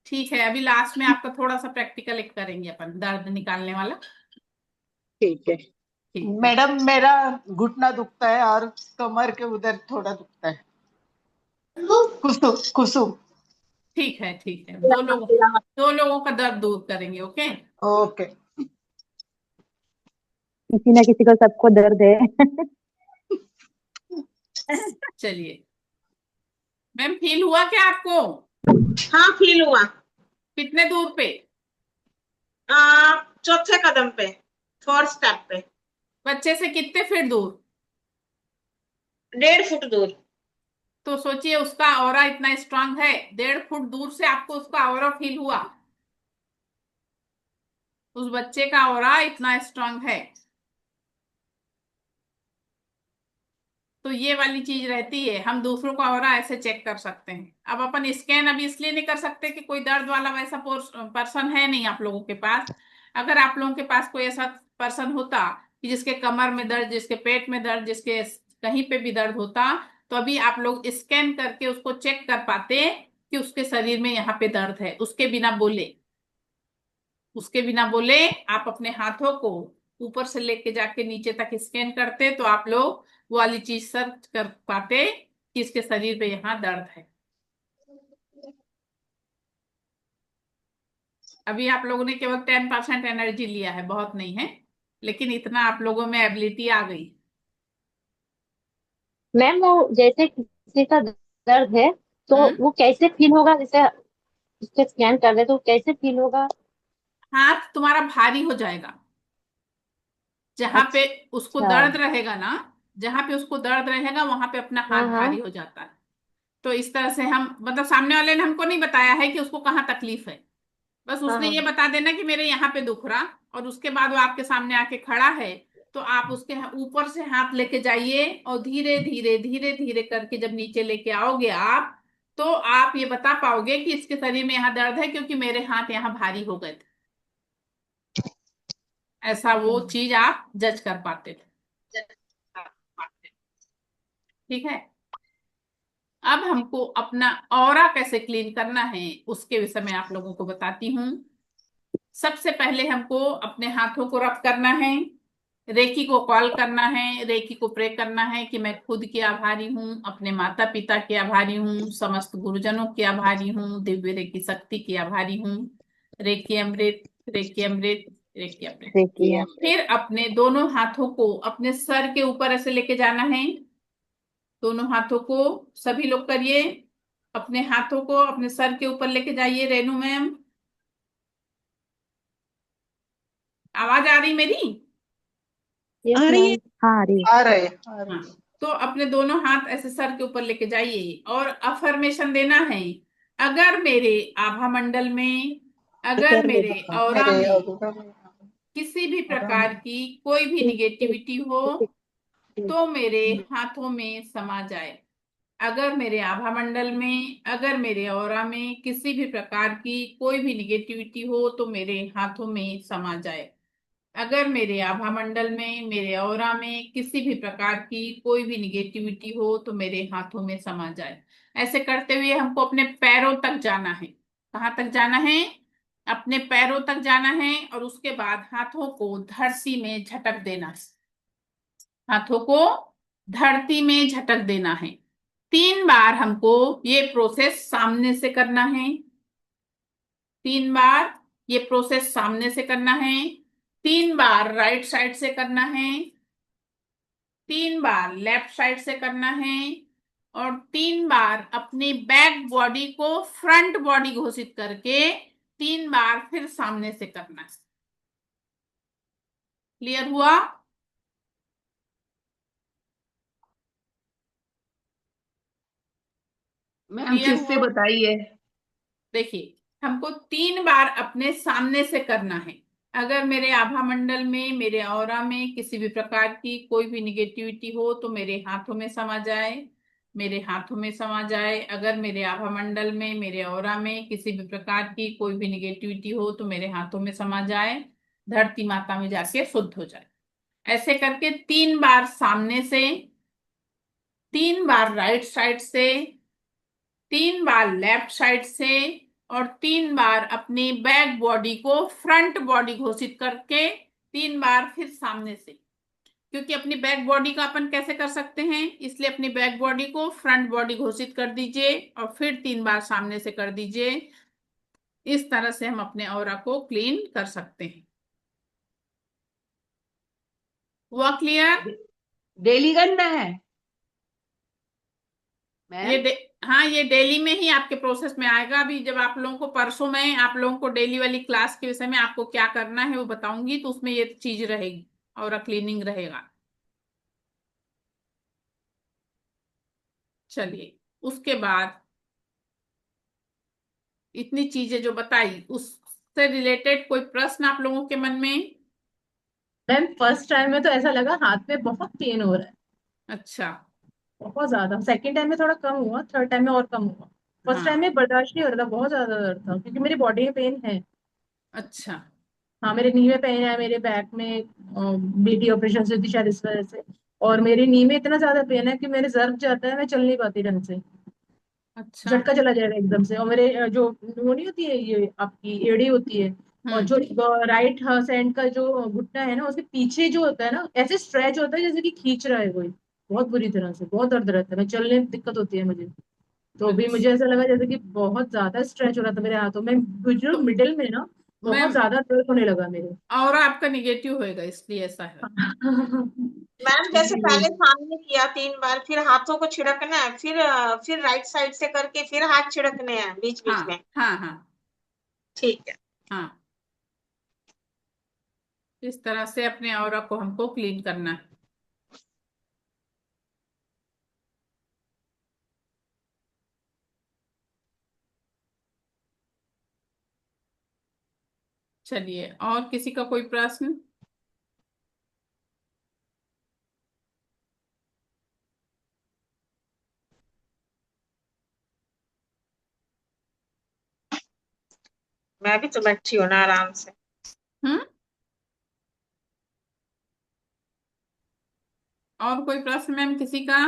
ठीक है, अभी लास्ट में आपका थोड़ा सा प्रैक्टिकल एक करेंगे अपन, दर्द निकालने वाला। ठीक है। ठीक है। मैडम मेरा घुटना दुखता है और कमर के उधर थोड़ा दुखता है। कुसुम कुसुम। ठीक है, ठीक है, दो लोगों का दर्द दूर करेंगे, ओके। ओके। किसी ना किसी को सबको दर्द है। चलिए मैम, फील हुआ क्या आपको? हाँ फील हुआ। कितने दूर पे? चौथे कदम पे, 4th स्टेप पे। बच्चे से कितने फीट दूर? 1.5 फुट दूर। तो सोचिए, उसका ऑरा इतना स्ट्रांग है, 1.5 फुट दूर से आपको उसका ऑरा फील हुआ। उस बच्चे का ऑरा इतना स्ट्रांग है। तो ये वाली चीज रहती है, हम दूसरों का ऑरा ऐसे चेक कर सकते हैं। अब अपन स्कैन अभी इसलिए नहीं कर सकते कि कोई दर्द वाला वैसा पर्सन है नहीं आप लोगों के पास। अगर आप लोगों के पास कोई ऐसा पर्सन होता कि जिसके कमर में दर्द, जिसके पेट में दर्द, जिसके कहीं पे भी दर्द होता, तो अभी आप लोग स्कैन करके उसको चेक कर पाते कि उसके शरीर में यहाँ पे दर्द है। उसके बिना बोले आप अपने हाथों को ऊपर से लेके जाके नीचे तक स्कैन करते, तो आप लोग वो वाली चीज सर्च कर पाते कि इसके शरीर पे यहाँ दर्द है। अभी आप लोगों ने केवल 10% एनर्जी लिया है, बहुत नहीं है, लेकिन इतना आप लोगों में एबिलिटी आ गई। मैम वो जैसे किसी का दर्द है तो हम्म। वो कैसे फील होगा, जैसे उसके स्कैन कर रहे तो कैसे फील होगा? हाथ तुम्हारा भारी हो जाएगा। जहां पे उसको अच्छा। दर्द रहेगा ना, जहां पे उसको दर्द रहेगा वहां पे अपना हाँ हाथ भारी हाँ हो जाता है। तो इस तरह से हम, मतलब सामने वाले ने हमको नहीं बताया है कि उसको कहाँ तकलीफ है, बस हाँ उसने हाँ। ये बता देना कि मेरे यहाँ पे दुख रहा, और उसके बाद वो आपके सामने आके खड़ा है, तो आप उसके ऊपर से हाथ लेके जाइए और धीरे धीरे धीरे धीरे करके जब नीचे लेके आओगे आप, तो आप ये बता पाओगे कि इसके शरीर में यहाँ दर्द है क्योंकि मेरे हाथ यहाँ भारी हो गए थे। ऐसा वो चीज आप जज कर पाते थे। ठीक है। अब हमको अपना ऑरा कैसे क्लीन करना है उसके विषय में आप लोगों को बताती हूँ। सबसे पहले हमको अपने हाथों को रब करना है, रेकी को कॉल करना है, रेकी को प्रे करना है कि मैं खुद की आभारी हूँ, अपने माता पिता की आभारी हूँ, समस्त गुरुजनों की आभारी हूँ, दिव्य रेकी शक्ति की आभारी हूँ। रेकी अमृत, रेकी अमृत, रेकी अमृत। देखिए ये फिर अपने दोनों हाथों को अपने सर के ऊपर ऐसे लेके जाना है। दोनों हाथों को सभी लोग करिए, अपने हाथों को अपने सर के ऊपर लेके जाइए। रेनू मैम, आवाज आ रही मेरी? यस आ रही है। मैम, हाँ आ रही है। आ रहे आ हाँ, रहे तो अपने दोनों हाथ ऐसे सर के ऊपर लेके जाइए और अफर्मेशन देना है। अगर मेरे आभा मंडल में, अगर मेरे औरा मेरे में और किसी भी आराम प्रकार की कोई भी निगेटिविटी हो तो मेरे हाथों में समा जाए। अगर मेरे आभा मंडल में, अगर मेरे ऑरा में किसी भी प्रकार की कोई भी निगेटिविटी हो तो मेरे हाथों में समा जाए। अगर मेरे आभा मंडल में, मेरे ऑरा में किसी भी प्रकार की कोई भी निगेटिविटी हो तो मेरे हाथों में समा जाए। ऐसे करते हुए हमको अपने पैरों तक जाना है। कहाँ तक जाना है? अपने पैरों तक जाना है और उसके बाद हाथों को धरती में झटक देना है। हाथों को धरती में झटक देना है। 3 बार हमको ये प्रोसेस सामने से करना है। 3 बार ये प्रोसेस सामने से करना है। 3 बार राइट साइड से करना है। 3 बार लेफ्ट साइड से करना है। और 3 बार अपनी बैक बॉडी को फ्रंट बॉडी घोषित करके 3 बार फिर सामने से करना है। क्लियर हुआ? मैम क्लियर फिर से हुआ? बताइए। देखिए, हमको 3 बार अपने सामने से करना है। अगर मेरे आभा मंडल में, मेरे ऑरा में किसी भी प्रकार की कोई भी निगेटिविटी हो तो मेरे हाथों में समा जाए, मेरे हाथों में समा जाए। अगर मेरे आभा मंडल में, मेरे ऑरा में किसी भी प्रकार की कोई भी निगेटिविटी हो तो मेरे हाथों में समा जाए, धरती माता में जाके शुद्ध हो जाए। ऐसे करके 3 बार सामने से, 3 बार राइट साइड से, 3 बार लेफ्ट साइड से और 3 बार अपनी बैक बॉडी को फ्रंट बॉडी घोषित करके 3 बार फिर सामने से। क्योंकि अपनी बैक बॉडी का अपन कैसे कर सकते हैं, इसलिए अपनी बैक बॉडी को फ्रंट बॉडी घोषित कर दीजिए और फिर 3 बार सामने से कर दीजिए। इस तरह से हम अपने ऑरा को क्लीन कर सकते हैं। हुआ क्लियर? डेली करना है ये मैम? हाँ, ये डेली में ही आपके प्रोसेस में आएगा। अभी जब आप लोगों को परसों में आप लोगों को डेली वाली क्लास के विषय में आपको क्या करना है वो बताऊंगी, तो उसमें ये चीज रहेगी और क्लीनिंग रहेगा। चलिए, उसके बाद इतनी चीजें जो बताई उससे रिलेटेड कोई प्रश्न आप लोगों के मन में? मैम फर्स्ट टाइम में तो ऐसा लगा हाथ में बहुत पेन हो रहा है, अच्छा। बहुत ज्यादा। सेकंड टाइम में थोड़ा कम हुआ, थर्ड टाइम में और कम हुआ। फर्स्ट टाइम हाँ। में बर्दाश्त नहीं हो रहा था, बहुत ज्यादा दर्द था क्योंकि मेरी बॉडी में पेन है। अच्छा। हाँ मेरे नी में पेन है, मेरे बैक में बीटी ऑपरेशन से हुई थी शायद इस वजह से। और मेरी नी में इतना ज्यादा पेन है कि मेरे जर्ब जाता है, मैं चल नहीं पाती ढंग से। अच्छा। झटका चला जाएगा एकदम से। और मेरे जो वो नहीं होती है, ये आपकी एड़ी होती है, और हम्म। जो राइट हैंड का जो घुटना है ना, उसके पीछे जो होता है ना, ऐसे स्ट्रेच होता है जैसे कि खींच रहा है कोई। बहुत बुरी तरह से, बहुत दर्द रहता है, मैं चलने में दिक्कत होती है मुझे। तो अभी अच्छा। मुझे ऐसा लगा जैसे कि बहुत ज्यादा स्ट्रेच हो रहा था मेरे हाथों में, जो तो मिडिल में ना बहुत मैम, ज्यादा दर्द होने लगा मेरे। और आपका निगेटिव होएगा इसलिए ऐसा है। मैम जैसे पहले सामने किया 3 बार, फिर हाथों को छिड़कना है, फिर राइट साइड से करके फिर हाथ छिड़कने हैं बीच बीच हाँ में। हाँ हाँ ठीक है। हाँ, इस तरह से अपने ऑरा को हमको क्लीन करना है। चलिए, और किसी का कोई प्रश्न? मैं भी तो बैठी हूँ ना आराम से। हम्म। और कोई प्रश्न मैम किसी का?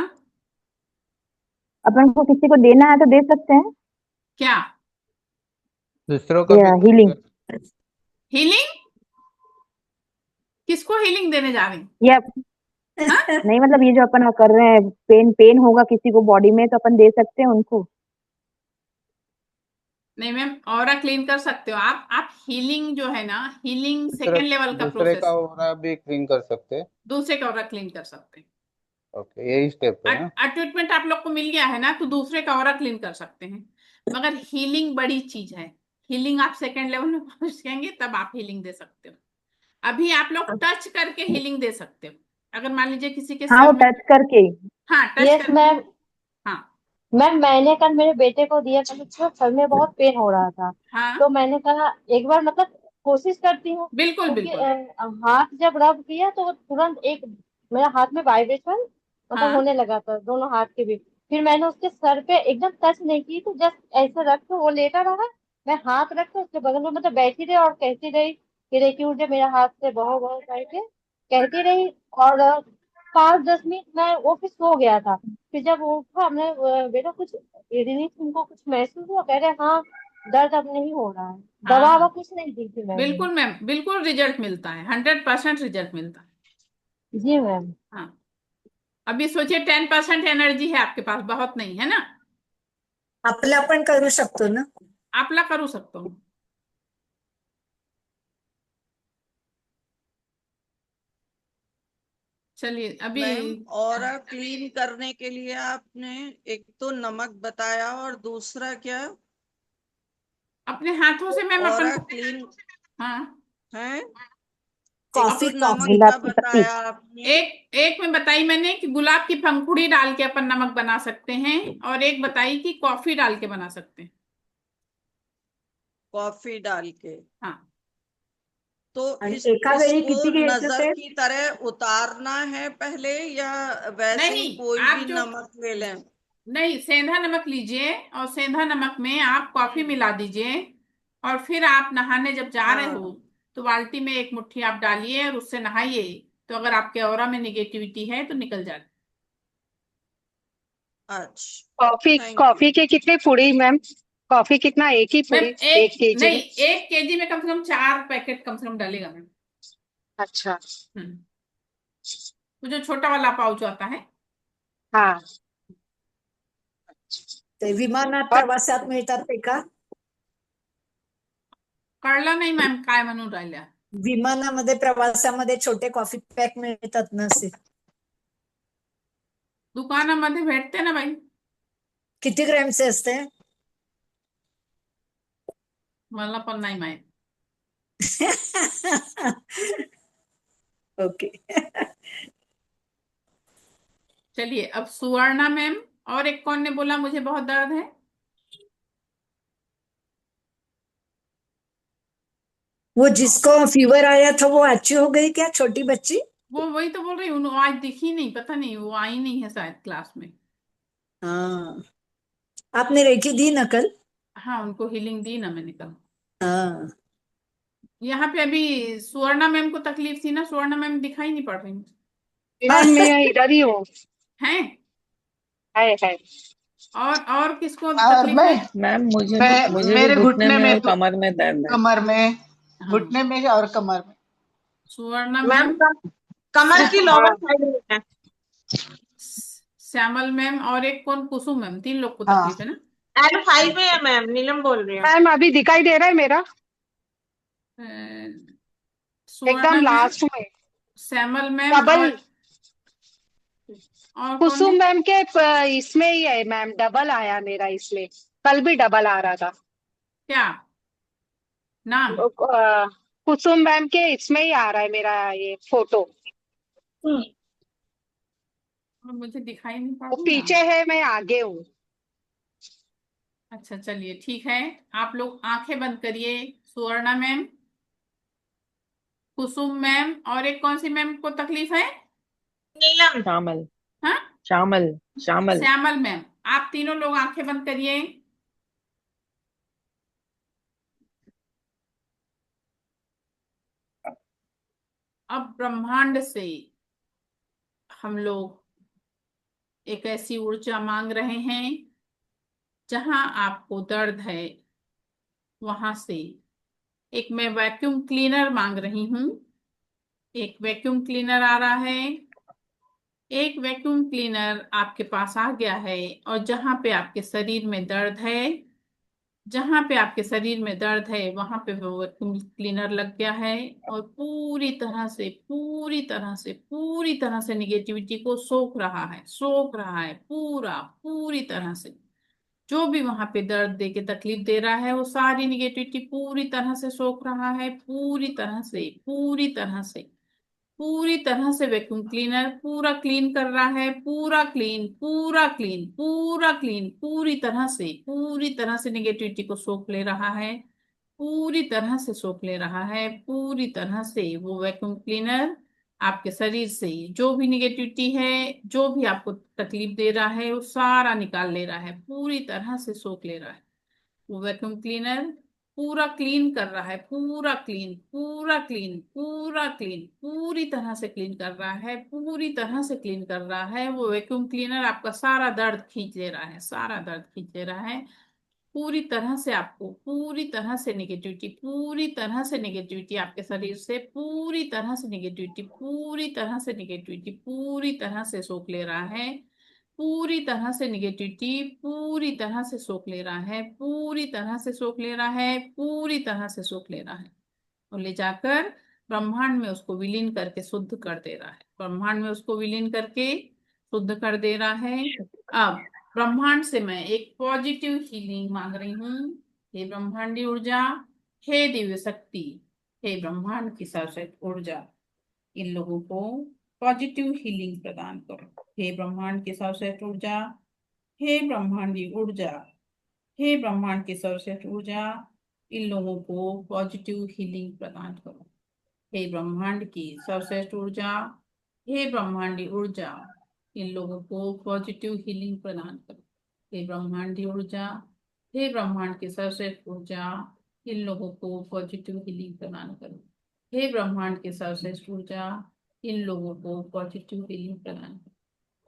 अपन को किसी को देना है तो दे सकते हैं, क्या दूसरों को भी हीलिंग, हीलिंग? किसको हीलिंग देने जा रही? या हाँ? नहीं मतलब ये जो अपन कर रहे हैं, पेन होगा किसी को बॉडी में तो अपन दे सकते हैं उनको। नहीं मैम, ऑरा क्लीन कर सकते हो आप हीलिंग जो है ना, हीलिंग सेकेंड लेवल का दूसरे का प्रोसेस, ऑरा भी क्लीन कर सकते हैं। दूसरे का ऑरा क्लीन कर सकते हैं। ओके, यही स्टेप है ना। ट्रीटमेंट आप लोग को मिल गया है ना, तो दूसरे का ऑरा क्लीन कर सकते हैं, मगर हीलिंग बड़ी चीज है। हीलिंग आप सेकेंड लेवल में पहुंच जाएंगे तब आप हीलिंग दे सकते हो। अभी आप लोग टच करके हीलिंग दे सकते हो। अगर मान लीजिए किसी के हाँ वो सर में, टच करके। हाँ टच यस करके, मैम। हाँ मैम मैंने कल मेरे बेटे को दिया था, उसको सर में बहुत पेन हो रहा था, हाँ, तो मैंने कहा एक बार मतलब कोशिश करती हूँ, बिल्कुल क्योंकि बिल्कुल, हाथ जब रब किया तो वो तुरंत एक मेरा हाथ में वाइब्रेशन मतलब हाँ होने लगा था दोनों हाथ के भी। फिर मैंने उसके सर पे एकदम टच नहीं की, तो जस्ट ऐसे रख के वो लेटा रहा, मैं हाथ रख के उसके बगल में मतलब बैठी रही और कहती रही कि रेकी उठे मेरा हाथ से बहो बहो करके कहती रही। और 5-10 मिनट मैं वो फिर सो गया था। फिर जब वो उठा हमने बेटा कुछ रिलीफ तुमको कुछ महसूस हुआ? कह रहे हाँ, दर्द अब नहीं हो रहा है। दवा ववा हाँ कुछ नहीं दी थी मैंने। बिल्कुल मैम, बिल्कुल रिजल्ट मिलता है, 100% रिजल्ट मिलता है। जी मैम। हाँ, अभी सोचिए 10% एनर्जी है आपके पास, बहुत नहीं है ना, आपला पण करू शकतो ना. आपला करू सकतो हूँ। चलिए अभी, मैम ऑरा क्लीन करने के लिए आपने एक तो नमक बताया और दूसरा क्या? अपने हाथों से मैम अपन ऑरा को, क्लीन हाँ है। एक कॉफी तो नमक गुलाब का की पत्ती। बताया आपने। एक में बताई मैंने कि गुलाब की पंखुड़ी डाल के अपन नमक बना सकते हैं, और एक बताई कि कॉफी डाल के बना सकते हैं। कॉफी डाल के। हाँ तो आणि इस एका वेळी इसको किती घ्यायचं नजर ते? की तरह उतारना है पहले, या वैसे ही नहीं, कोई भी आप जो, नमक ले लें? नहीं सेंधा नमक लीजिए, और सेंधा नमक में आप कॉफी मिला दीजिए, और फिर आप नहाने जब जा रहे हो हाँ। तो बाल्टी में एक मुट्ठी आप डालिए और उससे नहाइए, तो अगर आपके ऑरा में निगेटिविटी है तो निकल जाए। अच्छा, कॉफी थैंक यू। कॉफी के कितने पुड़ी मैम? कॉफी कितना, एक ही मैम पुड़ी? एक 1 kg नहीं, में? 1 kg में कम से कम 4 पैकेट कम से कम डालेगा मैम। अच्छा। हम्म, वो जो छोटा वाला पाउच आता है। हाँ। ते विमानात और प्रवासात मिळतात ते का? कळलं नाही मॅम काय म्हणून राहिल्या. विमानामध्ये प्रवासामध्ये छोटे कॉफी पॅक मिळतात ना असे. दुकानामध्ये भेटते ना बाई, किती ग्रॅमचे असते? मला पण नाही माहित. ओके. चलिए अब सुवर्णा मैम, और एक कौन ने बोला मुझे बहुत दर्द है? वो जिसको फीवर आया था वो अच्छी हो गई क्या, छोटी बच्ची? वो वही तो बोल रही हूँ, आज दिखी नहीं, पता नहीं वो आई नहीं है शायद क्लास में। हाँ, आपने रेखी दी ना कल? हाँ उनको हीलिंग दी ना मैंने कल। हाँ. यहाँ पे अभी सुवर्णा मैम को तकलीफ थी ना, सुवर्णा मैम दिखाई नहीं पड़ रही मैम मैं इधर ही हूँ। हैं। है। और किसको और तकलीफ है? मैम मुझे भी मेरे घुटने घुटने में और में, कमर में दर्द है। कमर में, हाँ घुटने में और कमर में। सुवर्णा मैम मैम, कमर की लोअर साइड में है। श्यामल मैम, और एक कौन, कुसुम मैम, 3 लोग को हाँ तकलीफ है ना। L5 में है मैम, नीलम बोल रही हूँ। मैम अभी दिखाई दे रहा है मेरा? अ, एकदम सुवर्णा मैम, लास्ट में। Shyamal ma'am, double. और कौन कुसुम है? मैम के इसमें ही है मैम, डबल आया मेरा इसमें। कल भी डबल आ रहा था। क्या नाम? कुसुम मैम के इसमें ही आ रहा है मेरा ये फोटो। मुझे दिखाई नहीं पड़ वो रही पीछे ना। है, मैं आगे हूँ। अच्छा चलिए ठीक है, आप लोग आंखें बंद करिए। सुवर्णा मैम, कुसुम मैम, और एक कौन सी मैम को तकलीफ है? नीलम। श्यामल। हाँ श्यामल। श्यामल। श्यामल मैम, आप तीनों लोग आंखें बंद करिए। अब ब्रह्मांड से हम लोग एक ऐसी ऊर्जा मांग रहे हैं जहां आपको दर्द है, वहां से। एक मैं वैक्यूम क्लीनर मांग रही हूँ। एक वैक्यूम क्लीनर आ रहा है। एक वैक्यूम क्लीनर आपके पास आ गया है, और जहां पे आपके शरीर में दर्द है, जहां पे आपके शरीर में दर्द है, वहां पे वो वैक्यूम क्लीनर लग गया है, और पूरी तरह से निगेटिविटी को सोख रहा है पूरी तरह से। जो भी वहां पे दर्द दे के तकलीफ दे रहा है, वो सारी निगेटिविटी पूरी तरह से सोख रहा है, पूरी तरह से वैक्यूम क्लीनर पूरा क्लीन कर रहा है, पूरी तरह से निगेटिविटी को सोख ले रहा है, पूरी तरह से वो वैक्यूम क्लीनर आपके शरीर से जो भी निगेटिविटी है, जो भी आपको तकलीफ दे रहा है, वो सारा निकाल ले रहा है, पूरी तरह से सोख ले रहा है। वो वैक्यूम क्लीनर पूरा क्लीन कर रहा है, पूरी तरह से क्लीन कर रहा है, वो वैक्यूम क्लीनर आपका सारा दर्द खींच ले रहा है, पूरी तरह से आपको, पूरी तरह से निगेटिविटी आपके शरीर से, पूरी तरह से सोख ले रहा है, पूरी तरह से निगेटिविटी पूरी तरह से सोख ले रहा है, पूरी तरह से सोख ले रहा है, और ले जाकर ब्रह्मांड में उसको विलीन करके शुद्ध कर दे रहा है, शुद्ध कर दे रहा है। अब ब्रह्मांड से मैं एक पॉजिटिव हीलिंग मांग रही हूँ। हे ब्रह्मांडी ऊर्जा, हे दिव्य शक्ति, हे ब्रह्मांड की सर्वश्रेष्ठ ऊर्जा, इन लोगों को पॉजिटिव हीलिंग प्रदान करो। हे ब्रह्मांड की सर्वश्रेष्ठ ऊर्जा, हे ब्रह्मांडी ऊर्जा, हे ब्रह्मांड की सर्वश्रेष्ठ ऊर्जा, इन लोगों को पॉजिटिव हीलिंग प्रदान करो। हे ब्रह्मांड की सर्वश्रेष्ठ ऊर्जा, हे ब्रह्मांडी ऊर्जा, इन लोगों को पॉजिटिव हीलिंग प्रदान करो। हे ब्रह्मांडी ऊर्जा, हे ब्रह्मांड की सर्वश्रेष्ठ ऊर्जा, इन लोगों को पॉजिटिव हीलिंग प्रदान करो। हे ब्रह्मांड की सर्वश्रेष्ठ ऊर्जा, इन लोगों को पॉजिटिव हीलिंग प्रदान करो।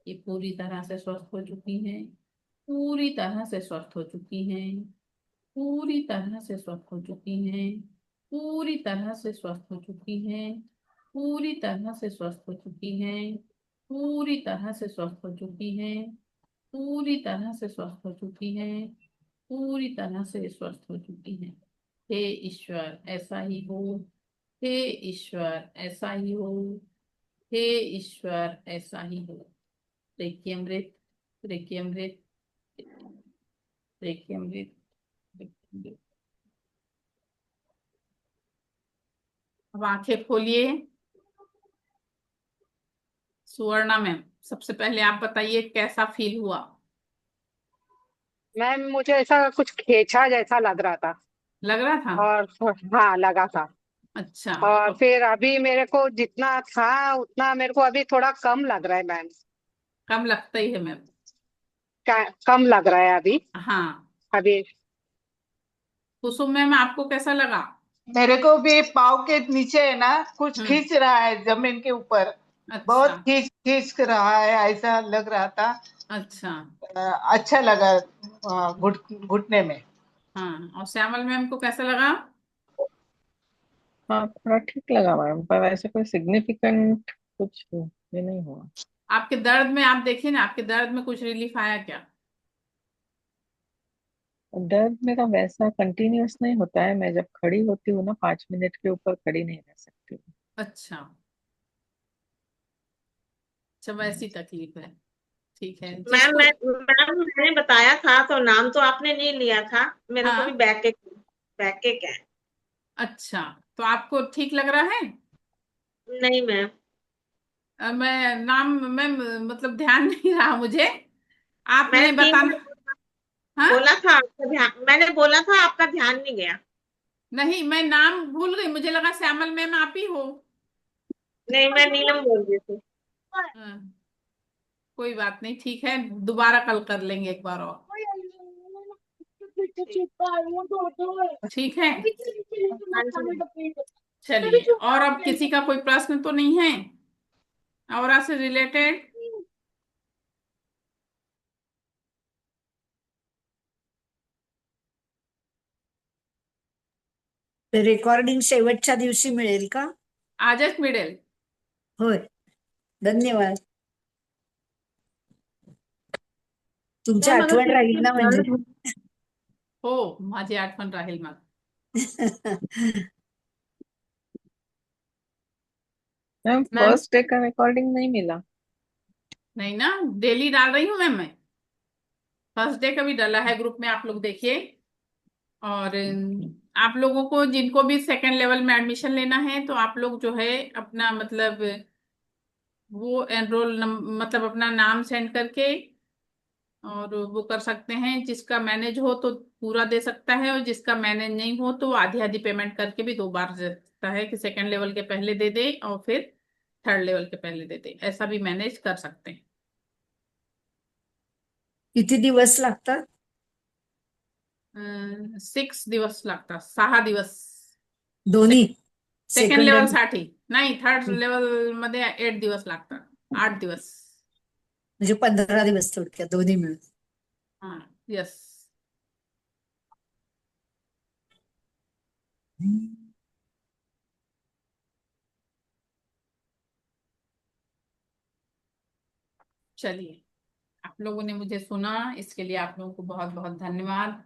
ये पूरी तरह से स्वस्थ हो चुकी हैं, पूरी तरह से स्वस्थ हो चुकी हैं, पूरी तरह से स्वस्थ हो चुकी हैं, पूरी तरह से स्वस्थ हो चुकी हैं, पूरी तरह से स्वस्थ हो चुकी हैं, पूरी तरह से स्वस्थ हो चुकी हैं, पूरी तरह से स्वस्थ हो चुकी हैं, पूरी तरह से स्वस्थ हो चुकी हैं। हे ईश्वर ऐसा ही हो, हे ईश्वर ऐसा ही हो, हे ईश्वर ऐसा ही हो। रेकी अमृत, रेकी अमृत, रेकी अमृत, रेकी अमृत। अब आंखें खोलिए। सुवर्णा मैम, सबसे पहले आप बताइए कैसा फील हुआ? मैम मुझे ऐसा कुछ खींचा जैसा लग रहा था, लग रहा था? और हाँ लगा था। अच्छा, और तो फिर अभी मेरे को जितना था उतना मेरे को अभी थोड़ा कम लग रहा है मैम। कम लगता ही है मैम। कम लग रहा है अभी। हाँ, अभी कुसुम मैम आपको कैसा लगा? मेरे को भी पाव के नीचे है ना कुछ हम्म। खींच रहा है जमीन के ऊपर, बहुत अच्छा, खींच रहा है ऐसा लग रहा था। अच्छा। अच्छा लगा घुटने में। हाँ, और श्यामल मैम को कैसा लगा? हाँ थोड़ा ठीक लगा मैम, पर ऐसे कोई सिग्निफिकेंट कुछ ये नहीं हुआ। आपके दर्द में आप देखिए ना, आपके दर्द में कुछ रिलीफ आया क्या? दर्द मेरा वैसा कंटिन्यूअस नहीं होता है, मैं जब खड़ी होती हूँ ना 5 मिनट के ऊपर खड़ी नहीं रह सकती हूँ। अच्छा, अच्छा, वैसी तकलीफ है। ठीक है, मैम जिसको मैंने बताया था तो नाम तो आपने नहीं लिया था। मेरे को भी हाँ, बैक है। अच्छा, तो आपको ठीक लग रहा है? नहीं मैम, मैं नाम मैम मतलब ध्यान नहीं रहा मुझे, आपने मैंने 3 बार बताना। हाँ, बोला था आपका ध्यान, मैंने बोला था आपका ध्यान नहीं गया। नहीं, मैं नाम भूल गई, मुझे लगा श्यामल मैम आप ही हो। नहीं, मैं नीलम बोल रही थी। हाँ, कोई बात नहीं, ठीक है, दोबारा कल कर लेंगे एक बार और। ठीक है, हाँ जी। चलिए, और अब किसी का कोई प्रश्न तो नहीं है औरा से रिलेटेड? तर रेकॉर्डिंग शेवटच्या दिवशी मिळेल का? आजच मिळेल. होय, धन्यवाद. तुमची मॅम अगर आठवण किसी राहील को ना म्हणजे. दर्द हो हो, माझी आठवण राहील मग. मैम मैम फर्स्ट डे का रिकॉर्डिंग नहीं मिला. नहीं ना, डेली डाल रही हूँ मैम मैं. फर्स्ट डे का भी डाला है ग्रुप में, आप लोग देखिए. और आप लोगों को जिनको भी सेकंड लेवल में एडमिशन लेना है तो आप लोग जो है अपना मतलब वो एनरोल मतलब अपना नाम सेंड करके और वो कर सकते हैं. जिसका मैनेज हो तो पूरा दे सकता है, और जिसका मैनेज नहीं हो तो आधी आधी पेमेंट करके भी 2 बार दे सकता है, कि सेकंड लेवल के पहले दे दे और फिर थर्ड लेवल के पहले दे दे. ऐसा भी मैनेज कर सकते हैं. किती दिवस लागतात? 6 दिवस लागतात, 6 दिवस. दोन्ही सेकंड सेकंड लेवल आणि साठी नाही, थर्ड लेवल मध्ये 8 दिवस लागतात. 8 दिवस. म्हणजे 15 दिवस थोडक्यात दोन्ही मिळून. हा, यस. चलिए, आप लोगों ने मुझे सुना, इसके लिए आप लोगों को बहुत बहुत धन्यवाद.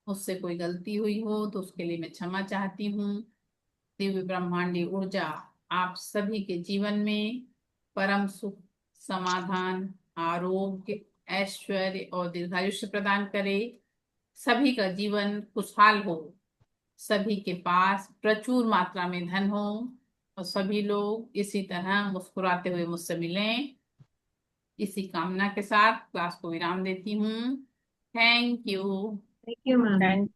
मुझसे कोई गलती हुई हो तो उसके लिए मैं क्षमा चाहती हूँ. दिव्य ब्रह्मांडी ऊर्जा आप सभी के जीवन में परम सुख, समाधान, आरोग्य, ऐश्वर्य और दीर्घायुष्य प्रदान करे. सभी का जीवन खुशहाल हो, सभी के पास प्रचुर मात्रा में धन हो, और सभी लोग इसी तरह मुस्कुराते हुए मुझसे मिलें. इसी कामना के साथ क्लास को विराम देती हूँ. Thank you. Thank you ma'am. Thank